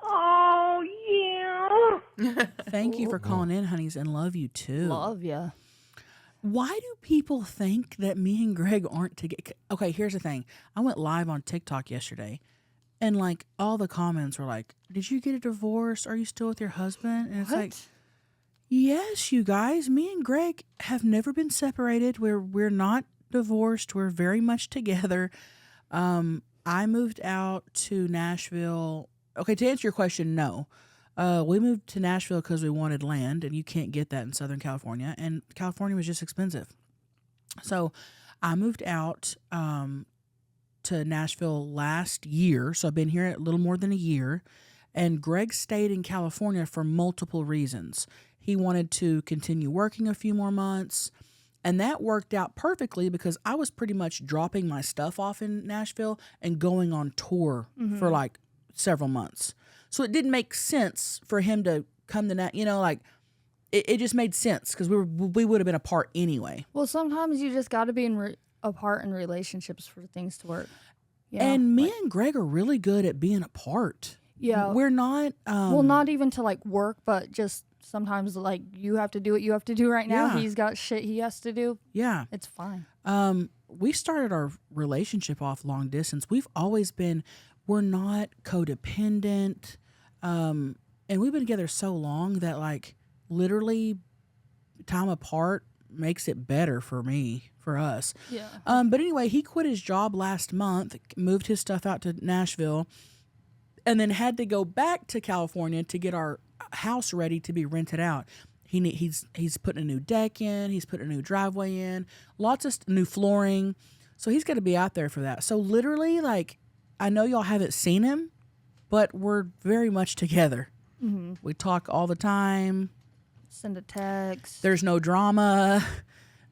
Oh, yeah. Thank you for calling in, honeys, and love you too. Love ya. Why do people think that me and Greg aren't together? Okay, here's the thing. I went live on TikTok yesterday, and like all the comments were like, "Did you get a divorce? Are you still with your husband?" And it's like, yes, you guys. Me and Greg have never been separated. We're not divorced. We're very much together. I moved out to Nashville. Okay, to answer your question, no. We moved to Nashville because we wanted land, and you can't get that in Southern California, and California was just expensive. So I moved out to Nashville last year, so I've been here a little more than a year, and Greg stayed in California for multiple reasons. He wanted to continue working a few more months, and that worked out perfectly because I was pretty much dropping my stuff off in Nashville and going on tour for like several months. So it didn't make sense for him to come to it just made sense because we would have been apart anyway. Well, sometimes you just got to be apart in relationships for things to work. You know? And me and Greg are really good at being apart. Yeah. We're not... well, not even to like work, but just sometimes like you have to do what you have to do right now. Yeah. He's got shit he has to do. Yeah. It's fine. We started our relationship off long distance. We've always been... We're not codependent. And we've been together so long that like literally time apart makes it better for us. Yeah. But anyway, he quit his job last month, moved his stuff out to Nashville, and then had to go back to California to get our house ready to be rented out. He's putting a new deck in, he's putting a new driveway in, lots of new flooring. So he's got to be out there for that. So literally, like, I know y'all haven't seen him, but we're very much together. Mm-hmm. We talk all the time. Send a text. There's no drama.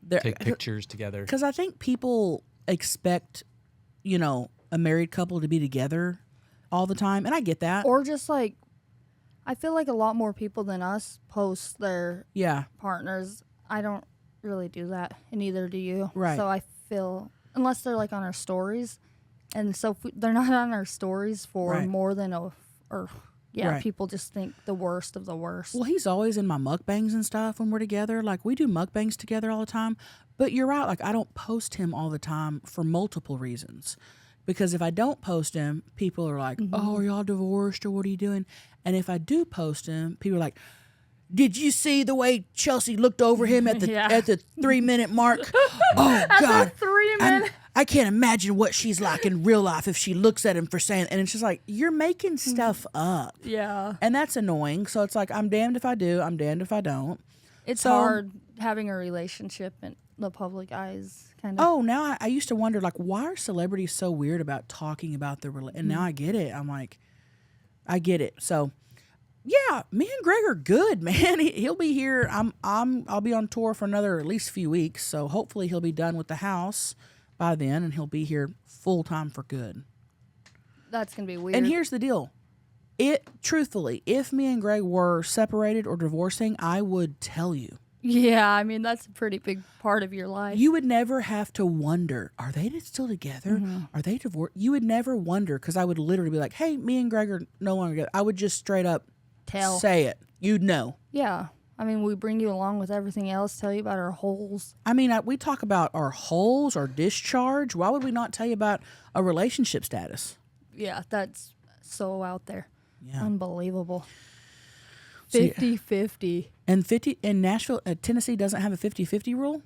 Take pictures together. Because I think people expect, a married couple to be together all the time. And I get that. Or just like, I feel like a lot more people than us post their partners. I don't really do that, and neither do you. Right. So I feel, unless they're like on our stories. And so if they're not on our stories for more than people just think the worst of the worst. Well, he's always in my mukbangs and stuff when we're together. Like, we do mukbangs together all the time. But you're right. Like, I don't post him all the time for multiple reasons. Because if I don't post him, people are like, oh, are y'all divorced or what are you doing? And if I do post him, people are like, did you see the way Chelcie looked over him at the at the 3-minute mark? Oh, God. 3 minutes. I can't imagine what she's like in real life if she looks at him for saying, and it's just like, you're making stuff up. Yeah. And that's annoying. So it's like, I'm damned if I do, I'm damned if I don't. It's hard having a relationship in the public eyes, kind of. Oh, now I used to wonder, like, why are celebrities so weird about talking about their and now I get it. I'm like, I get it. So, yeah, me and Greg are good, man. He'll be here. I'll be on tour for another at least few weeks. So hopefully he'll be done with the house by then, and he'll be here full time for good. That's gonna be weird. And here's the deal: truthfully, if me and Greg were separated or divorcing, I would tell you. Yeah, I mean that's a pretty big part of your life. You would never have to wonder: are they still together? Are they divorced? You would never wonder because I would literally be like, "Hey, me and Greg are no longer together." I would just straight up say it. You'd know. Yeah. I mean, we bring you along with everything else, tell you about our holes. I mean, we talk about our holes, our discharge. Why would we not tell you about a relationship status? Yeah, that's so out there. Yeah. Unbelievable. 50-50. And in Nashville, Tennessee doesn't have a 50-50 rule?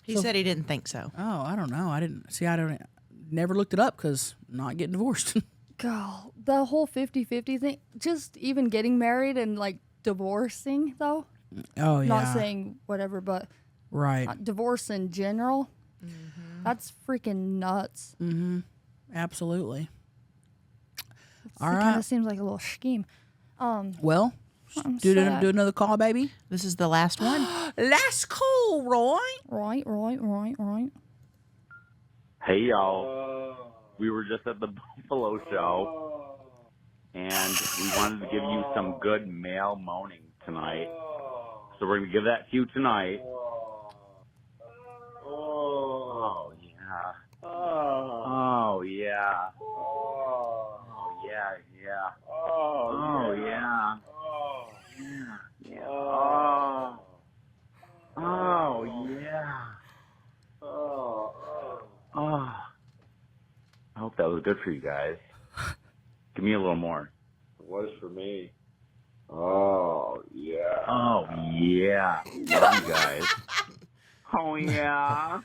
He said he didn't think so. Oh, I don't know. I never looked it up because not getting divorced. God, the whole 50-50 thing, just even getting married and like divorcing though. Oh yeah. Not saying whatever, but divorce in general. Mm-hmm. That's freaking nuts. Mm-hmm. Absolutely. All right. It kind of seems like a little scheme. Well, do another call, baby. This is the last one. Last call, Right. Hey y'all. We were just at the Buffalo show, and we wanted to give you some good male moaning tonight. So we're going to give that to you tonight. Oh, yeah. Oh, yeah. Oh, yeah, yeah. Oh, yeah. Yeah, yeah. Oh, yeah. good for you guys. Give me a little more. It was for me. Oh, yeah. Oh, yeah. Love you guys. Oh, yeah.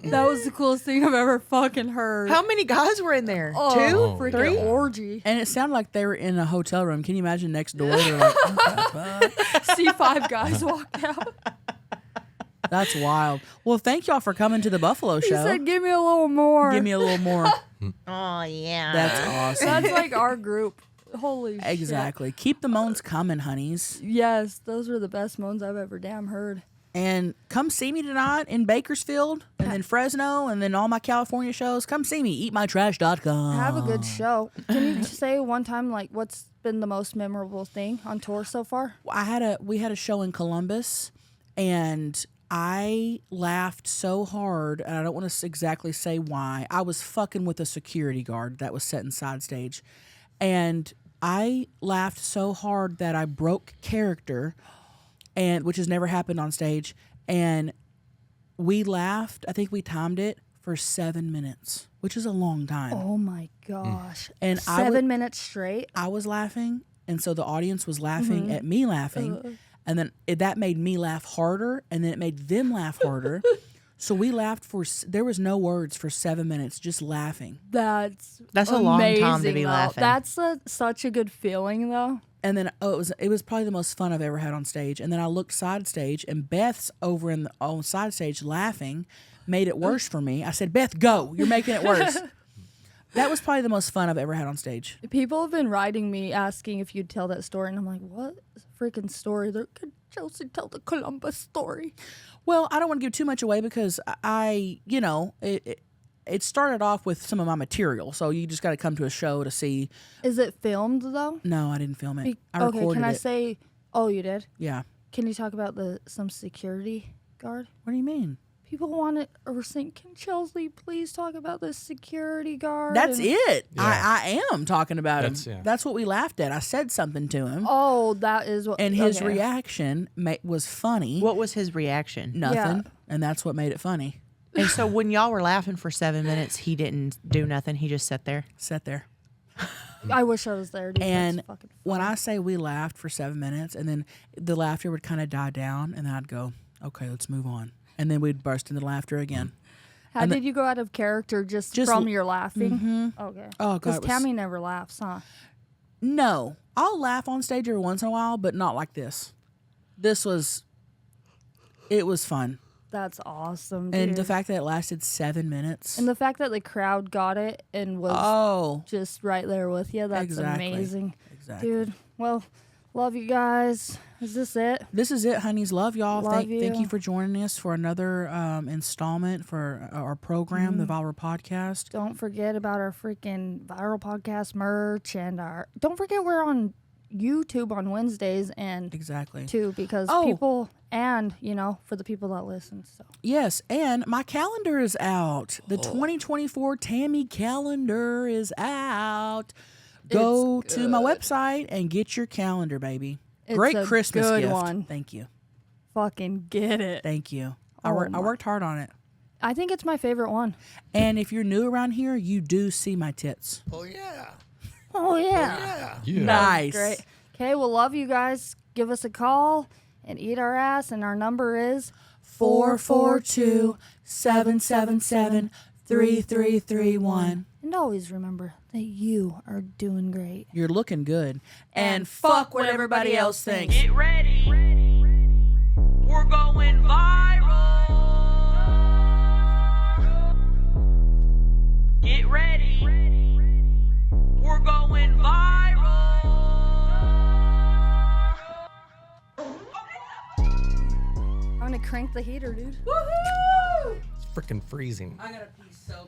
That was the coolest thing I've ever fucking heard. How many guys were in there? Oh, 2? freaking 3? orgy. And it sounded like they were in a hotel room. Can you imagine next door? They're like, what the fuck? See 5 guys walk out. That's wild. Well, thank y'all for coming to the Buffalo He show. said, give me a little more. Give me a little more. Oh, yeah. That's awesome. That's like our group. Holy shit. Exactly. Keep the moans coming, honeys. Yes, those were the best moans I've ever damn heard. And come see me tonight in Bakersfield and then Fresno and then all my California shows. Come see me. Eatmytrash.com. Have a good show. Can you say one time, like, what's been the most memorable thing on tour so far? We had a show in Columbus, and I laughed so hard, and I don't want to exactly say why. I was fucking with a security guard that was set inside stage, and I laughed so hard that I broke character, and which has never happened on stage. And we laughed. I think we timed it for 7 minutes, which is a long time. Oh my gosh! And 7 minutes straight. I was laughing, and so the audience was laughing at me laughing. And then that made me laugh harder, and then it made them laugh harder. So we laughed there was no words for 7 minutes, just laughing. That's a long time to amazing, be though. laughing. That's such a good feeling, though. And then it was probably the most fun I've ever had on stage. And then I looked side stage, and Beth's over on side stage laughing made it worse for me. I said, Beth, go. You're making it worse. That was probably the most fun I've ever had on stage. People have been writing me asking if you'd tell that story, and I'm like, what freaking story? Could Chelcie tell the Columbus story? Well, I don't want to give too much away because it started off with some of my material, so you just got to come to a show to see. Is it filmed, though? No, I didn't film it. I recorded okay, can I it. say, oh, you did? Yeah. Can you talk about some security guard? What do you mean? People want it, or saying, can Chelcie please talk about this security guard? That's it. Yeah. I am talking about him. Yeah. That's what we laughed at. I said something to him. Oh, that is what. And his okay. reaction was funny. What was his reaction? Nothing. Yeah. And that's what made it funny. And so when y'all were laughing for 7 minutes, he didn't do nothing. He just sat there. Sat there. I wish I was there. Dude. And That's fucking when I say we laughed for 7 minutes, and then the laughter would kind of die down, and then I'd go, okay, let's move on. And then we'd burst into laughter again. How did you go out of character just from your laughing? Mm-hmm. Okay. Oh, God. Because Tammy never laughs, huh? No. I'll laugh on stage every once in a while, but not like this. It was fun. That's awesome, dude. And the fact that it lasted 7 minutes. And the fact that the crowd got it and was just right there with you, that's amazing. Exactly. Dude, well, love you guys. Is this it? This is it, honeys. Love y'all. Love Thank you for joining us for another installment for our program, the Viral Podcast. Don't forget about our freaking Viral Podcast merch, and don't forget we're on YouTube on Wednesdays and too, because people, and for the people that listen. So yes, and my calendar is out. The 2024 Tammy calendar is out. Go to my website and get your calendar, baby. It's Great a Christmas good gift. one. Thank you. Fucking get it. Thank you. Oh I worked hard on it. I think it's my favorite one. And if you're new around here, you do see my tits. Oh yeah. Oh yeah. Nice. Great. Okay, well, love you guys. Give us a call and eat our ass, and our number is 442-777-3331. And always remember that you are doing great. You're looking good. And fuck what everybody else thinks. Get ready. We're going viral. Get ready. We're going viral. I'm gonna crank the heater, dude. Woohoo! It's freaking freezing. I gotta pee so bad.